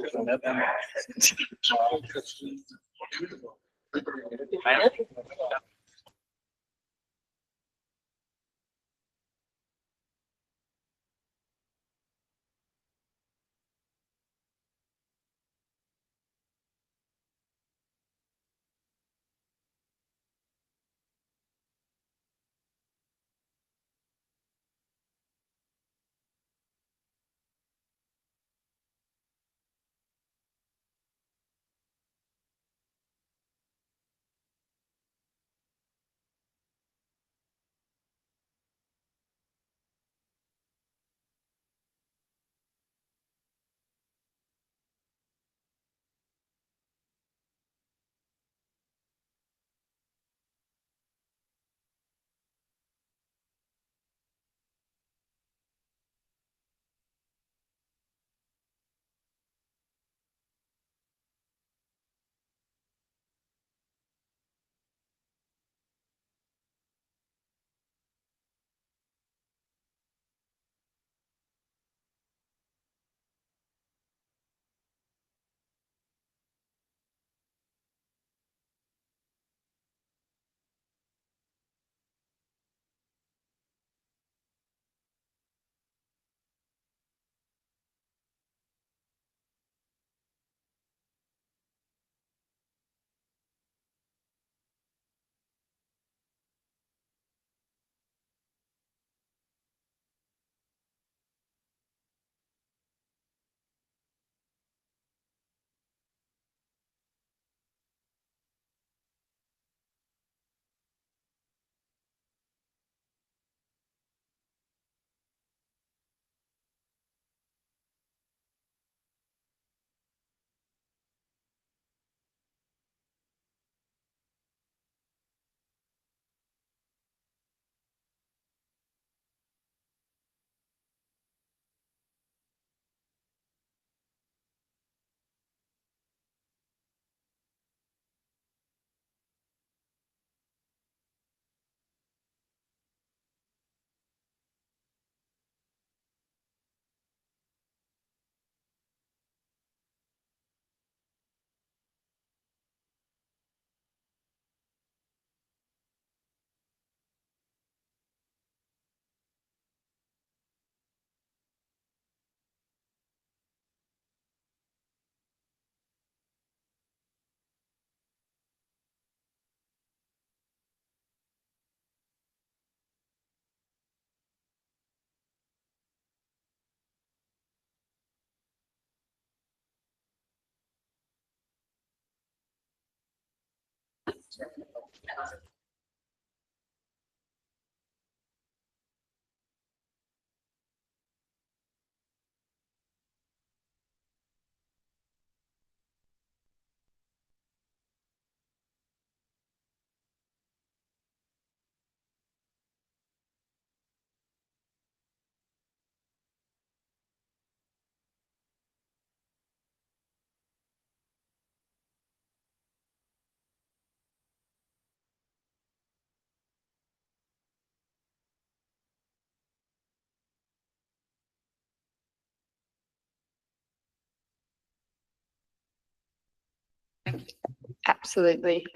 Absolutely.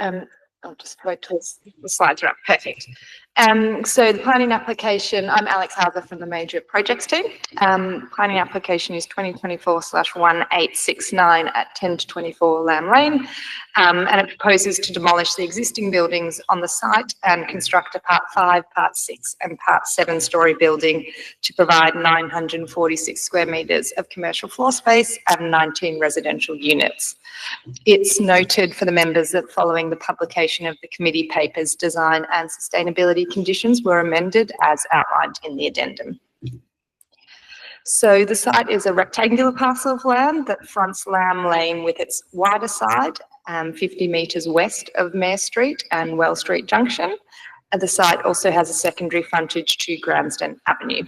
I'll just go to the slides are up. Perfect. So the planning application, I'm Alex Hauser from the Major Projects team. Planning application is 2024/1869 at 10 to 24 Lamb Lane. And it proposes to demolish the existing buildings on the site and construct a Part 5, Part 6 and Part 7 story building to provide 946 square metres of commercial floor space and 19 residential units. It's noted for the members that following the publication of the committee papers, design and sustainability conditions were amended as outlined in the addendum. So the site is a rectangular parcel of land that fronts Lamb Lane with its wider side, 50 metres west of Mayor Street and Well Street Junction. And the site also has a secondary frontage to Gransden Avenue.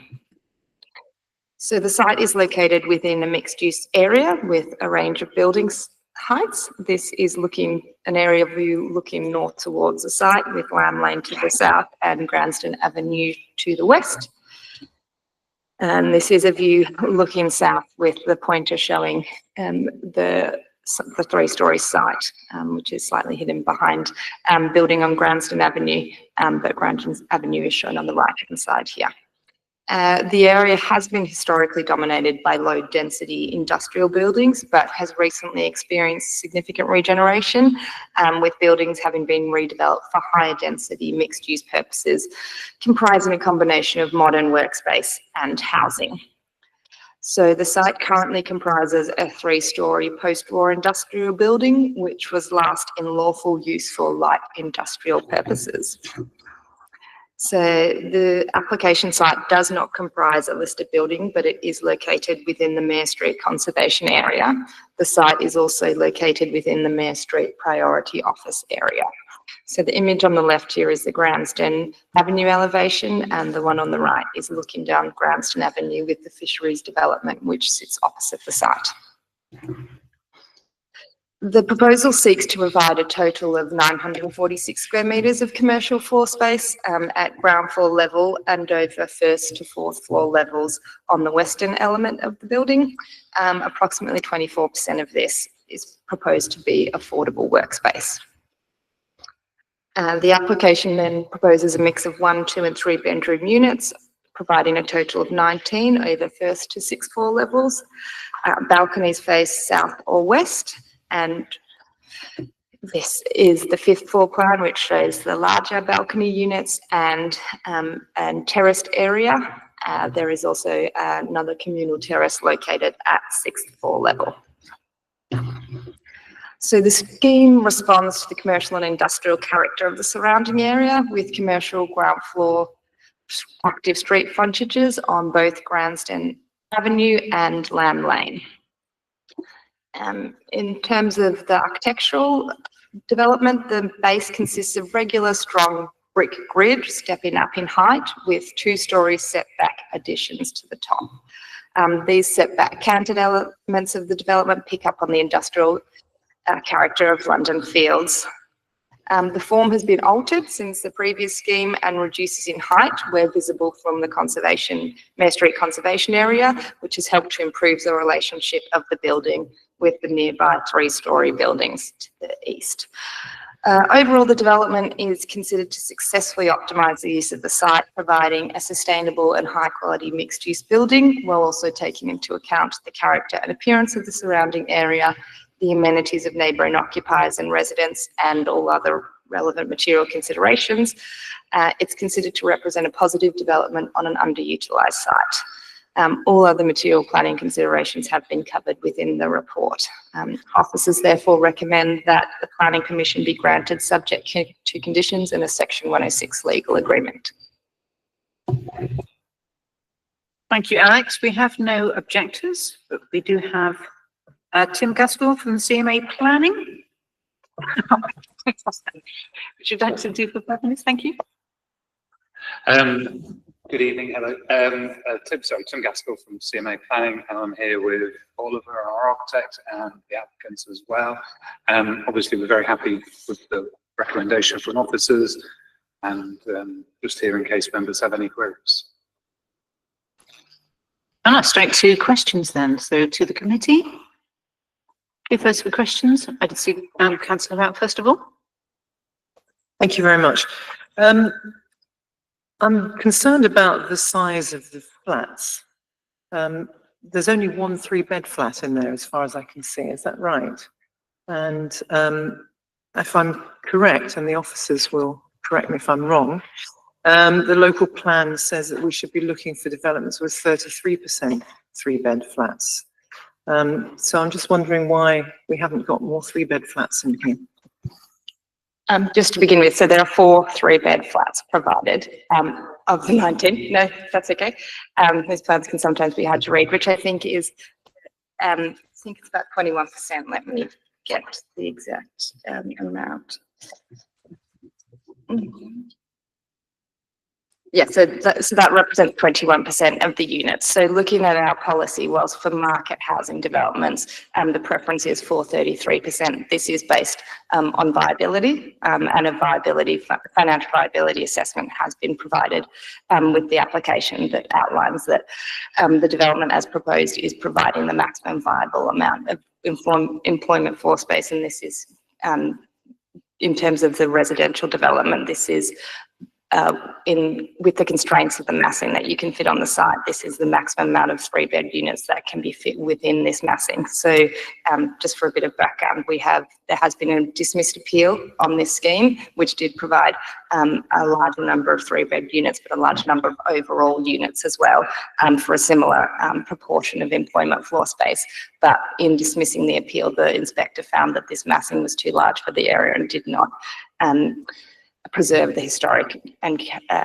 So the site is located within a mixed-use area with a range of buildings heights. This is an area view looking north towards the site with Lamb Lane to the south and Gransden Avenue to the west. And this is a view looking south with the pointer showing the three-storey site, which is slightly hidden behind building on Gransden Avenue, but Gransden Avenue is shown on the right-hand side here. The area has been historically dominated by low-density industrial buildings, but has recently experienced significant regeneration, with buildings having been redeveloped for higher density mixed-use purposes, comprising a combination of modern workspace and housing. So the site currently comprises a three-storey post-war industrial building, which was last in lawful use for light industrial purposes. So the application site does not comprise a listed building, but it is located within the Mayor Street Conservation Area. The site is also located within the Mayor Street Priority Office area. So the image on the left here is the Gransden Avenue elevation, and the one on the right is looking down Gransden Avenue with the fisheries development, which sits opposite the site. The proposal seeks to provide a total of 946 square metres of commercial floor space at ground floor level and over first to fourth floor levels on the western element of the building. Approximately 24% of this is proposed to be affordable workspace. The application then proposes a mix of 1, 2 and 3 bedroom units, providing a total of 19 over first to sixth floor levels. Balconies face south or west. And this is the 5th floor plan, which shows the larger balcony units and terraced area. There is also another communal terrace located at 6th floor level. So the scheme responds to the commercial and industrial character of the surrounding area, with commercial ground floor active street frontages on both Gransden Avenue and Lamb Lane. In terms of the architectural development, the base consists of regular strong brick grid stepping up in height with 2-storey setback additions to the top. These setback canted elements of the development pick up on the industrial character of London Fields. The form has been altered since the previous scheme and reduces in height where visible from the Mayor Street Conservation Area, which has helped to improve the relationship of the building with the nearby 3-storey buildings to the east. Overall, the development is considered to successfully optimise the use of the site, providing a sustainable and high-quality mixed-use building, while also taking into account the character and appearance of the surrounding area, the amenities of neighbouring occupiers and residents, and all other relevant material considerations. It's considered to represent a positive development on an underutilised site. All other material planning considerations have been covered within the report. Officers therefore recommend that the Planning Permission be granted subject to conditions in a Section 106 legal agreement. Thank you, Alex. We have no objectors, but we do have Tim Gaskell from CMA Planning. Would you like to do for 5 minutes? Thank you. Good evening, hello. Tim Gaskell from CMA Planning, and I'm here with Oliver, our architect, and the applicants as well. Obviously, we're very happy with the recommendation from officers, and just here in case members have any queries. Straight to questions then. So to the committee. Who first for questions? I did see Councillor Rout first of all. Thank you very much. I'm concerned about the size of the flats. There's only one 3-bed flat in there as far as I can see, is that right? And if I'm correct, and the officers will correct me if I'm wrong, the local plan says that we should be looking for developments with 33% 3-bed flats. So I'm just wondering why we haven't got more 3-bed flats in here. Just to begin with, so there are 4 3-bed flats provided of the 19. No, that's okay. Those plans can sometimes be hard to read, which I think is, I think it's about 21%. Let me get the exact amount. Yeah, so that represents 21% of the units. So looking at our policy, whilst for market housing developments, the preference is for 33%. This is based on viability, and a financial viability assessment has been provided with the application that outlines that the development as proposed is providing the maximum viable amount of employment for space, and this is in terms of the residential development. This is with the constraints of the massing that you can fit on the site, this is the maximum amount of 3-bed units that can be fit within this massing. So just for a bit of background, there has been a dismissed appeal on this scheme, which did provide a larger number of 3-bed units, but a large number of overall units as well, for a similar proportion of employment floor space. But in dismissing the appeal, the inspector found that this massing was too large for the area and did not preserve the historic and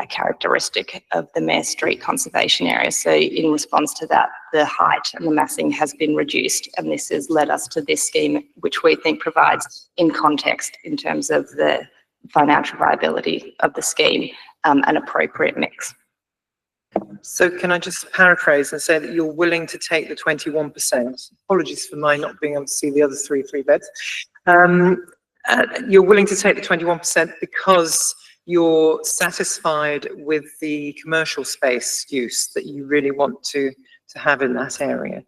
characteristic of the Mayor Street conservation area. So in response to that, the height and the massing has been reduced, and this has led us to this scheme, which we think provides, in context, in terms of the financial viability of the scheme, an appropriate mix. So can I just paraphrase and say that you're willing to take the 21%? Apologies for my not being able to see the other 3-beds. You're willing to take the 21% because you're satisfied with the commercial space use that you really want to have in that area?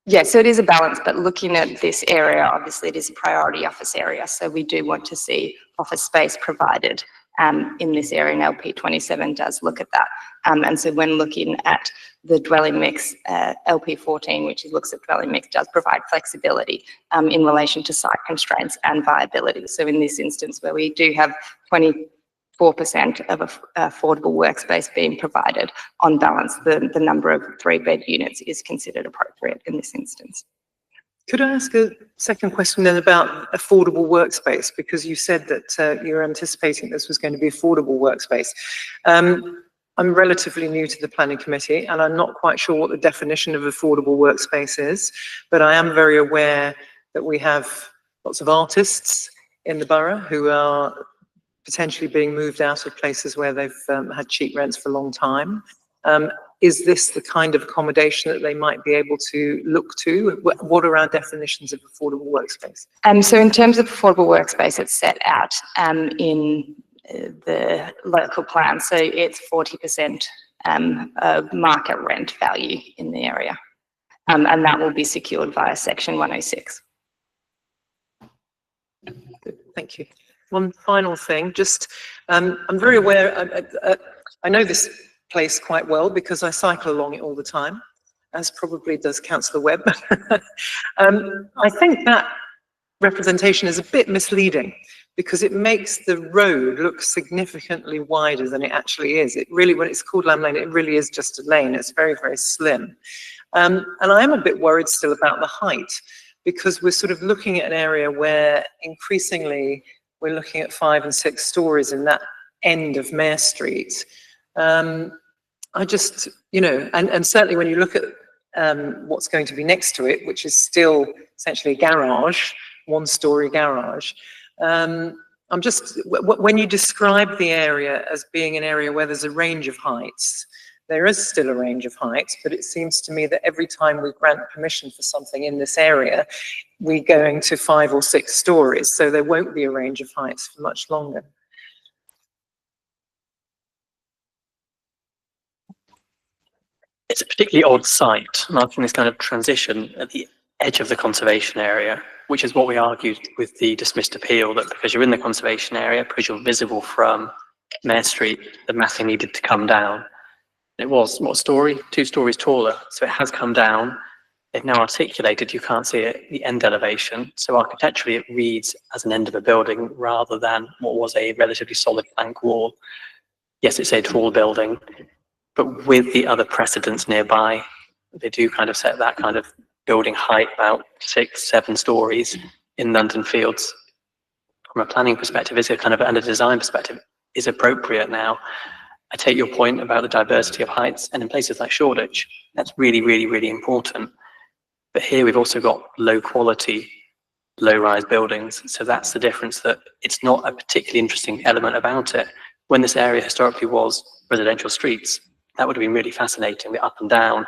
Yeah, so it is a balance, but looking at this area, obviously it is a priority office area. So we do want to see office space provided in this area, and LP 27 does look at that. And so when looking at the dwelling mix, LP 14, which looks at dwelling mix, does provide flexibility in relation to site constraints and viability. So in this instance, where we do have 24% of affordable workspace being provided, on balance, the number of 3-bed units is considered appropriate in this instance. Could I ask a second question then about affordable workspace? Because you said that you're anticipating this was going to be affordable workspace. I'm relatively new to the planning committee, and I'm not quite sure what the definition of affordable workspace is, but I am very aware that we have lots of artists in the borough who are potentially being moved out of places where they've had cheap rents for a long time. Is this the kind of accommodation that they might be able to look to? What are our definitions of affordable workspace? So in terms of affordable workspace, it's set out in the local plan. So it's 40% of market rent value in the area. And that will be secured via Section 106. Good, thank you. One final thing, just I'm very aware, I know this place quite well because I cycle along it all the time, as probably does Councillor Webb. I think that representation is a bit misleading because it makes the road look significantly wider than it actually is. It really, when it's called Lamb Lane, it really is just a lane. It's very, very slim. And I am a bit worried still about the height because we're sort of looking at an area where increasingly we're looking at 5 and 6 stories in that end of Mayor Street. I just, you know, and certainly when you look at what's going to be next to it, which is still essentially a garage, 1-story garage, I'm just, when you describe the area as being an area where there's a range of heights, there is still a range of heights, but it seems to me that every time we grant permission for something in this area, we're going to 5 or 6 stories, so there won't be a range of heights for much longer. It's a particularly odd site, marking this kind of transition at the edge of the conservation area, which is what we argued with the dismissed appeal, that because you're in the conservation area, because you're visible from Mayor Street, the massing needed to come down. It was, what story? 2 stories taller, so it has come down. They've now articulated, you can't see it, the end elevation. So architecturally, it reads as an end of a building rather than what was a relatively solid plank wall. Yes, it's a tall building, but with the other precedents nearby, they do kind of set that kind of building height about 6, 7 stories in London Fields. From a planning perspective, is a kind of, and a design perspective, is appropriate now. I take your point about the diversity of heights, and in places like Shoreditch, that's really, really, really important. But here we've also got low quality, low rise buildings. So that's the difference, that it's not a particularly interesting element about it. When this area historically was residential streets, that would have been really fascinating, the up and down.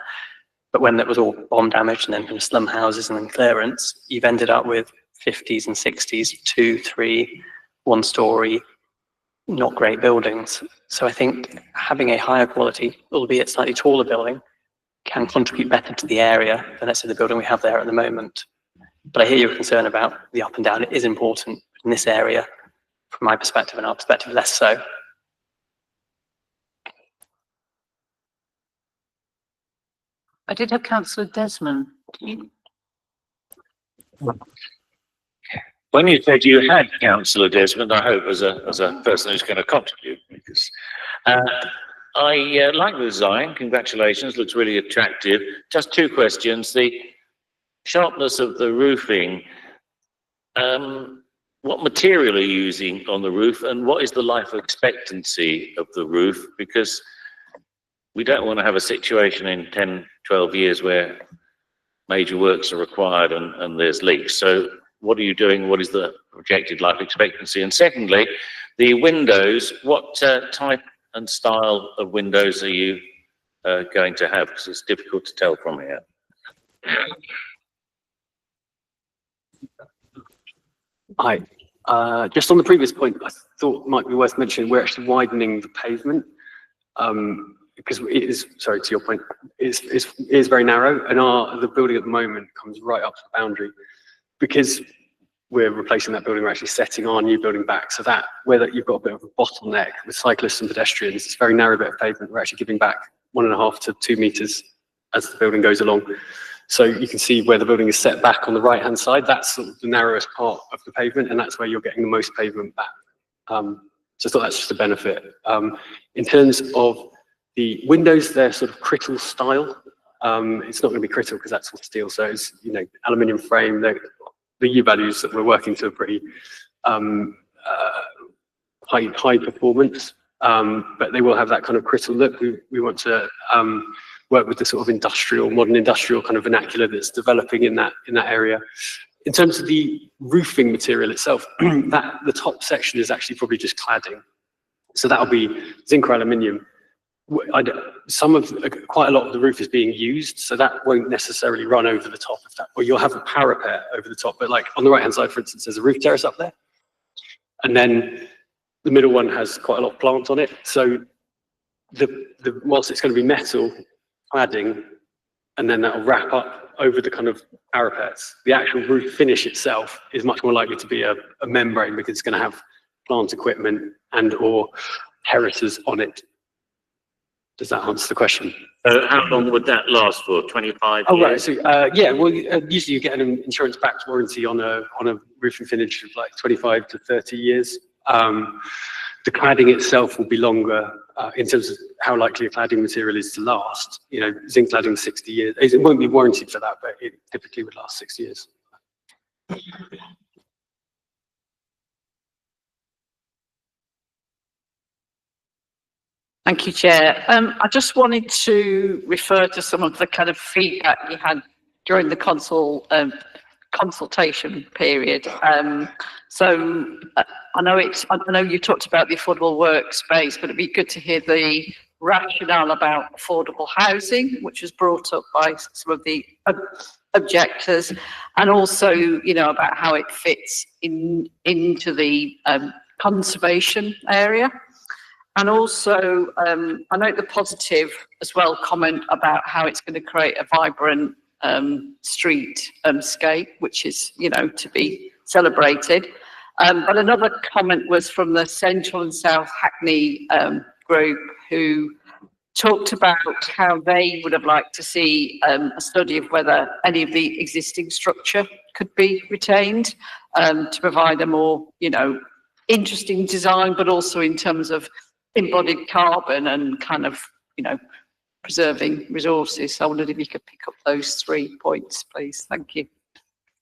But when that was all bomb damaged and then kind of slum houses and then clearance, you've ended up with 50s and 60s, 2, 3, 1 story, not great buildings. So I think having a higher quality, albeit slightly taller building, can contribute better to the area than, let's say, the building we have there at the moment. But I hear your concern about the up and down. It is important in this area, from my perspective and our perspective, less so. I did have Councillor Desmond. When you said you had Councillor Desmond, I hope as a person who's going to contribute, because I like the design. Congratulations, looks really attractive. Just 2 questions. The sharpness of the roofing, what material are you using on the roof, and what is the life expectancy of the roof? Because we don't want to have a situation in 10, 12 years where major works are required and there's leaks. So what are you doing? What is the projected life expectancy? And secondly, the windows, what type and style of windows are you going to have? Because it's difficult to tell from here. Hi. Just on the previous point, I thought it might be worth mentioning, we're actually widening the pavement. Because it is, sorry, to your point, it is very narrow, and the building at the moment comes right up to the boundary. Because we're replacing that building, we're actually setting our new building back, so that where you've got a bit of a bottleneck with cyclists and pedestrians, it's a very narrow bit of pavement. We're actually giving back 1.5 to 2 meters as the building goes along. So you can see where the building is set back on the right-hand side. That's sort of the narrowest part of the pavement, and that's where you're getting the most pavement back. So I thought that's just a benefit. In terms of the windows, they're sort of Crittall style. It's not going to be Crittall because that's all steel, so it's, you know, aluminium frame. The U values that we're working to are pretty high performance, but they will have that kind of Crittall look. We want to work with the sort of modern industrial kind of vernacular that's developing in that area. In terms of the roofing material itself, the top section is actually probably just cladding. So that'll be zinc or aluminium. Quite a lot of the roof is being used, so that won't necessarily run over the top of that, or you'll have a parapet over the top. But like on the right hand side, for instance, there's a roof terrace up there, and then the middle one has quite a lot of plant on it. So whilst it's going to be metal cladding, and then that'll wrap up over the kind of parapets, the actual roof finish itself is much more likely to be a membrane, because it's going to have plant equipment and or terraces on it. Does that answer the question? How long would that last for? 25 years? Oh, right. So, yeah, well, usually you get an insurance-backed warranty on a roofing finish of like 25 to 30 years. The cladding itself will be longer in terms of how likely a cladding material is to last. You know, zinc cladding 60 years. It won't be warranted for that, but it typically would last 6 years. Thank you, Chair. I just wanted to refer to some of the kind of feedback you had during the consultation period. So I know you talked about the affordable workspace, but it'd be good to hear the rationale about affordable housing, which was brought up by some of the objectors, and also, you know, about how it fits into the conservation area. And also, I note the positive as well comment about how it's going to create a vibrant street scape, which is, to be celebrated. But another comment was from the Central and South Hackney group, who talked about how they would have liked to see a study of whether any of the existing structure could be retained to provide a more, interesting design, but also in terms of embodied carbon and kind of, preserving resources. So I wondered if you could pick up those 3 points, please. Thank you.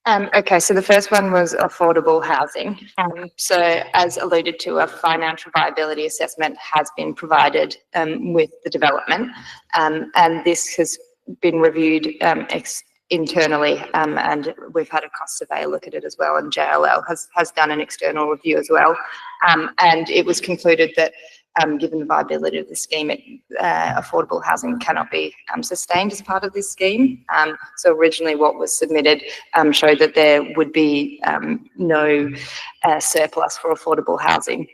Okay, so the first one was affordable housing. So as alluded to, a financial viability assessment has been provided with the development, and this has been reviewed internally, and we've had a cost surveyor look at it as well, and JLL has done an external review as well, and it was concluded that given the viability of the scheme, affordable housing cannot be sustained as part of this scheme. So originally what was submitted showed that there would be no surplus for affordable housing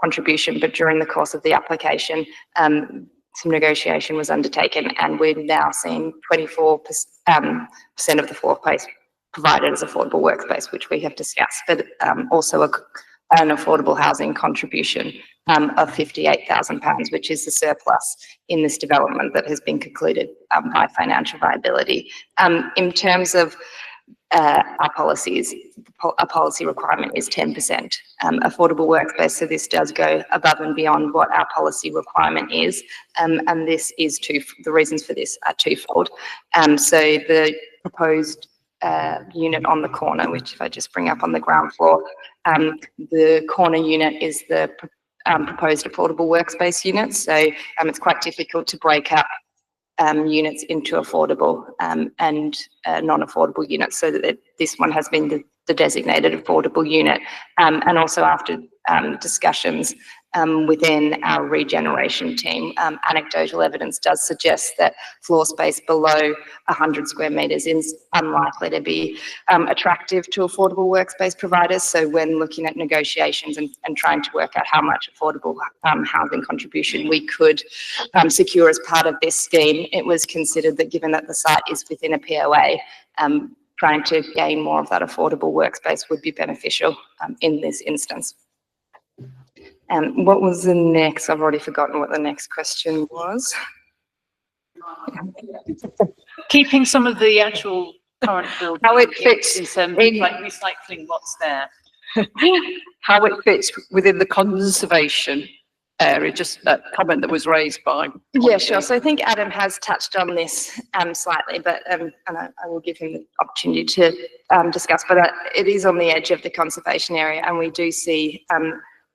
contribution, but during the course of the application, some negotiation was undertaken, and we're now seeing 24% of the floor space provided as affordable workspace, which we have discussed, but also an affordable housing contribution of £58,000, which is the surplus in this development that has been concluded by financial viability. In terms of our policies, a policy requirement is 10% affordable workspace. So this does go above and beyond what our policy requirement is. And this is the reasons for this are twofold. So the proposed unit on the corner, which if I just bring up on the ground floor, the corner unit is the proposed affordable workspace units. So it's quite difficult to break up units into affordable and non-affordable units, so that this one has been the designated affordable unit. And also after discussions within our regeneration team, anecdotal evidence does suggest that floor space below 100 square metres is unlikely to be attractive to affordable workspace providers. So when looking at negotiations and trying to work out how much affordable housing contribution we could secure as part of this scheme, it was considered that given that the site is within a POA, trying to gain more of that affordable workspace would be beneficial in this instance. What was the next? I've already forgotten what the next question was. Keeping some of the actual current building. How it fits in terms of like recycling what's there. How it fits within the conservation area, just a comment that was raised by. Yeah, sure. So I think Adam has touched on this slightly, but and I will give him the opportunity to discuss, but it is on the edge of the conservation area, and we do see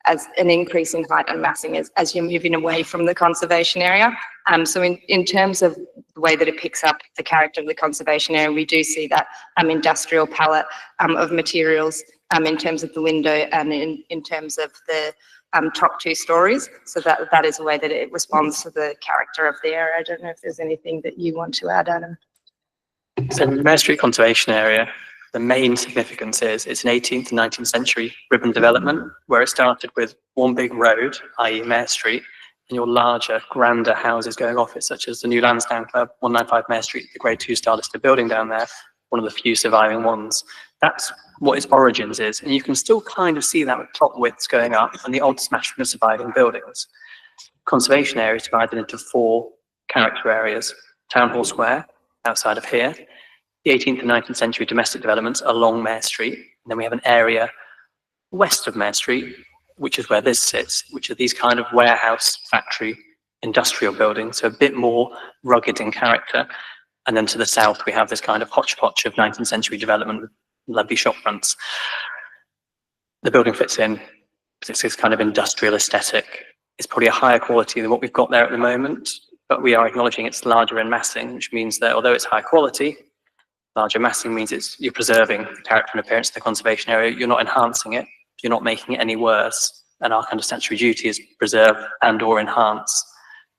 as an increase in height and massing as you're moving away from the conservation area. So in terms of the way that it picks up the character of the conservation area, we do see that industrial palette of materials in terms of the window and in terms of the top 2 stories. So that is a way that it responds to the character of the area. I don't know if there's anything that you want to add, Adam. So in the Mare Street Conservation Area, the main significance is it's an 18th and 19th century ribbon development where it started with one big road, i.e. Mare Street, and your larger, grander houses going off it, such as the new Lansdowne Club, 195 Mare Street, the Grade 2 star listed building down there, one of the few surviving ones. That's what its origins is, and you can still kind of see that with plot widths going up and the odd smattering of surviving buildings. Conservation area is divided into 4 character areas. Town Hall Square, outside of here, the 18th and 19th century domestic developments along Mare Street, and then we have an area west of Mare Street, which is where this sits, which are these kind of warehouse, factory, industrial buildings, so a bit more rugged in character. And then to the south, we have this kind of hodgepodge of 19th century development with lovely shop fronts. The building fits in, it's this kind of industrial aesthetic. It's probably a higher quality than what we've got there at the moment, but we are acknowledging it's larger in massing, which means that although it's high quality, larger massing means you're preserving the character and appearance of the conservation area. You're not enhancing it. You're not making it any worse. And our kind of statutory duty is preserve and or enhance.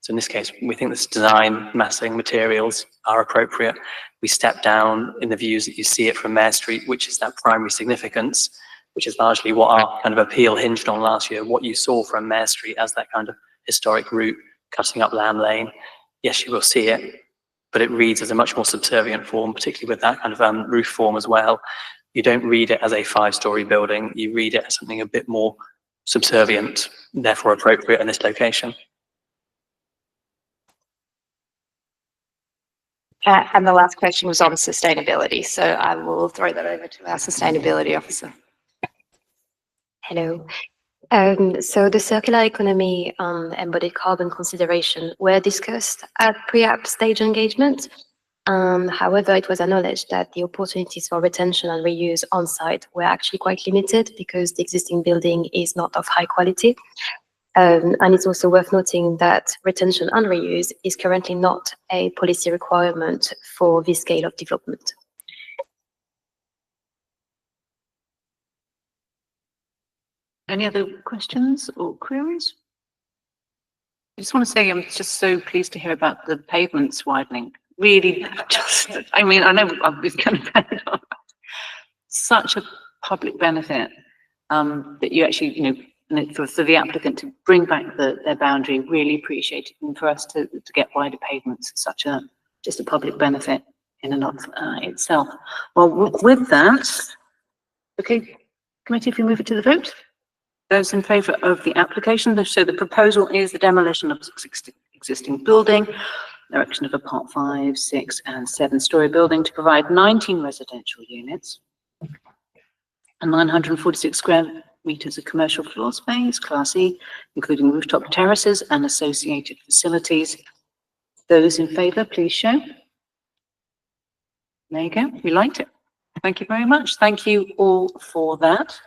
So in this case, we think this design, massing, materials are appropriate. We step down in the views that you see it from Mare Street, which is that primary significance, which is largely what our kind of appeal hinged on last year, what you saw from Mare Street as that kind of historic route cutting up Lamb Lane. Yes, you will see it, but it reads as a much more subservient form, particularly with that kind of roof form as well. You don't read it as a 5-story building. You read it as something a bit more subservient, therefore appropriate in this location. And the last question was on sustainability, so I will throw that over to our sustainability officer. Hello. So the circular economy embodied carbon consideration were discussed at pre-app stage engagement. However, it was acknowledged that the opportunities for retention and reuse on site were actually quite limited because the existing building is not of high quality. And it's also worth noting that retention and reuse is currently not a policy requirement for this scale of development. Any other questions or queries? I just want to say I'm just so pleased to hear about the pavements widening. Really, just, I mean, I know I've been kind of such a public benefit that you actually, you know, for the applicant to bring back their boundary, really appreciate it, and for us to get wider pavements, such a just a public benefit in and of itself. Well, with that, okay, committee, if we move it to the vote. Those in favour of the application, so the proposal is the demolition of existing building, erection of a Part 5, 6 and 7-storey building to provide 19 residential units and 946 square metres of commercial floor space, Class E, including rooftop terraces and associated facilities. Those in favour, please show. There you go, we liked it. Thank you very much. Thank you all for that.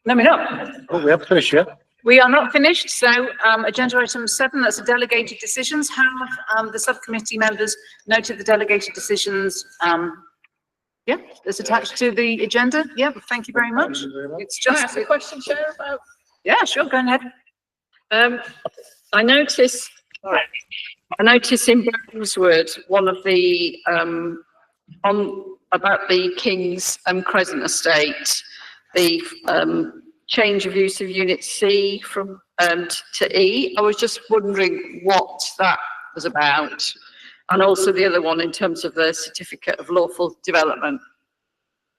No, we're not. Oh, we haven't finished yet. We are not finished. So agenda item 7, that's the delegated decisions. Have the subcommittee members noted the delegated decisions? Yeah, that's attached to the agenda. Yeah, thank you very much. It's just. Can I ask a question, Chair, about? Yeah, sure, go ahead. I notice in Brownswood, one of the, about the King's Crescent estate, the change of use of unit C from to E. I was just wondering what that was about. And also the other one in terms of the certificate of lawful development,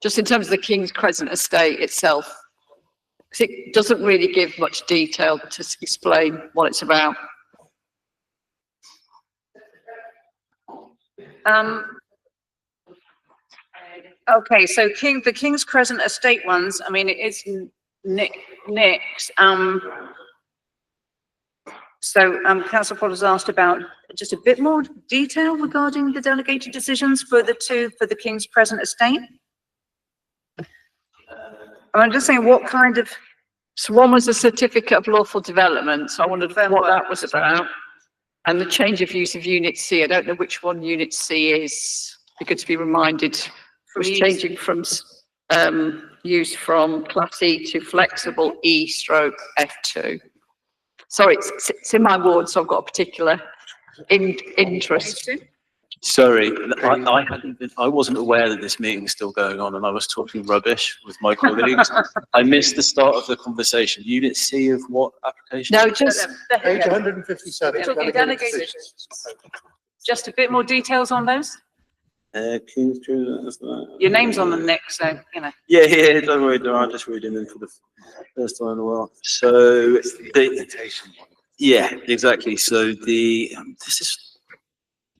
just in terms of the King's Crescent estate itself. Because it doesn't really give much detail to explain what it's about. Okay, so the King's Crescent estate ones, I mean, it is Nick's. So Councillor Potter has asked about just a bit more detail regarding the delegated decisions for the King's Crescent estate. I'm just saying what kind of. So one was a certificate of lawful development, so I wondered what that was about. And the change of use of unit C, I don't know which one unit C is. Be good to be reminded. It was changing from use from Class E to flexible E/F2. Sorry, it's in my ward, so I've got a particular interest. Sorry, I wasn't aware that this meeting is still going on, and I was talking rubbish with my colleagues. I missed the start of the conversation. Unit C of what application? No, just Page 157. Talking delegated. Just a bit more details on those. King's Crescent. Your name's on them, Nick, so you know. Yeah, don't worry, I'm just reading them for the first time in a while. So, yeah, exactly. So this is.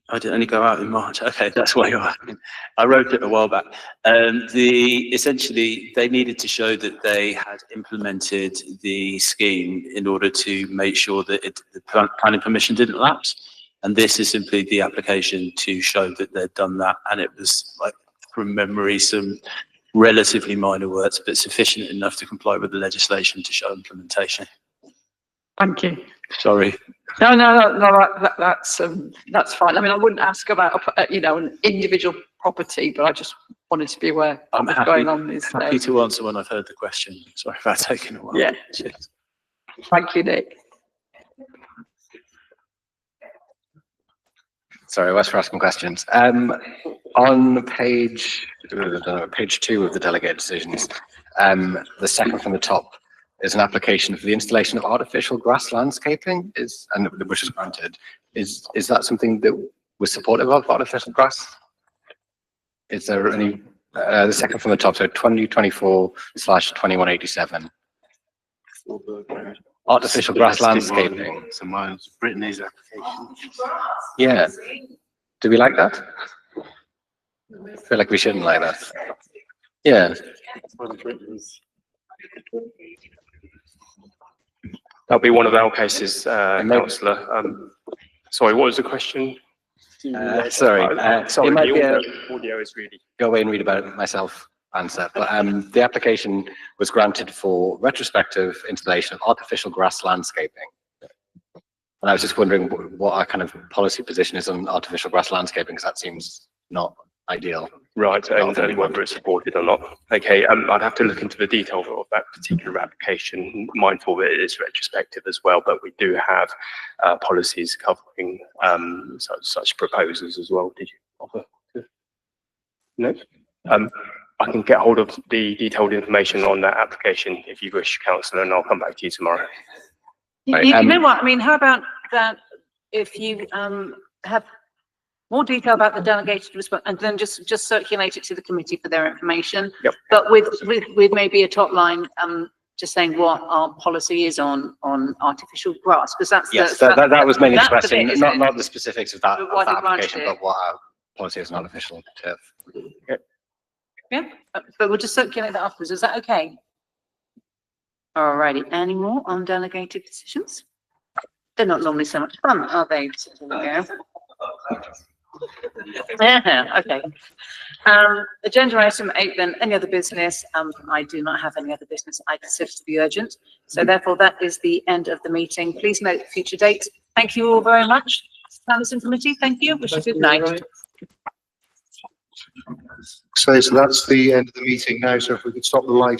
I didn't only go out in March. Okay, that's why you're asking. I wrote it a while back. Essentially, they needed to show that they had implemented the scheme in order to make sure that the planning permission didn't lapse. And this is simply the application to show that they'd done that. And it was, like, from memory, some relatively minor words, but sufficient enough to comply with the legislation to show implementation. Thank you. Sorry. No, that's fine. I mean, I wouldn't ask about, an individual property, but I just wanted to be aware of what's going on these days. Happy to answer when I've heard the question. Sorry if that's taken a while. Yeah. Cheers. Thank you, Nick. Sorry, Wes for asking questions. On page 2 of the delegate decisions, the second from the top is an application for the installation of artificial grass landscaping which is granted. Is that something that we're supportive of, artificial grass? Is there any, the second from the top, so 2024/2187. Artificial grass landscaping. So mine's Brittany's application. Yeah. Do we like that? I feel like we shouldn't like that. Yeah. That'll be one of our cases, councillor. Sorry, what was the question? Sorry, Sorry, it might be the audio is really. go away and read about it myself answer, but the application was granted for retrospective installation of artificial grass landscaping. And I was just wondering what our kind of policy position is on artificial grass landscaping, because that seems not ideal. Right, and whether it's supported or not. Okay, I'd have to look into the detail of that particular application, mindful that it is retrospective as well, but we do have policies covering such proposals as well. Did you offer to? No? I can get hold of the detailed information on that application if you wish, councillor, and I'll come back to you tomorrow. You know what, I mean, how about that if you have more detail about the delegated response and then just circulate it to the committee for their information. Yep. But with maybe a top line, just saying what our policy is on artificial grass, because that's Yes, that was mainly that's the expressing, bit, isn't it? not the specifics of that, But what it application, granted. but what our policy is on artificial turf. Yeah, but we'll just circulate that afterwards. Is that okay? Alrighty, any more on delegated decisions? They're not normally so much fun, are they? Yeah, okay. Agenda item 8 then, any other business? I do not have any other business I consider to be urgent. So therefore that is the end of the meeting. Please note future dates. Thank you all very much. Planning Committee, thank you. Wish you good night. So that's the end of the meeting now. So if we could stop the light.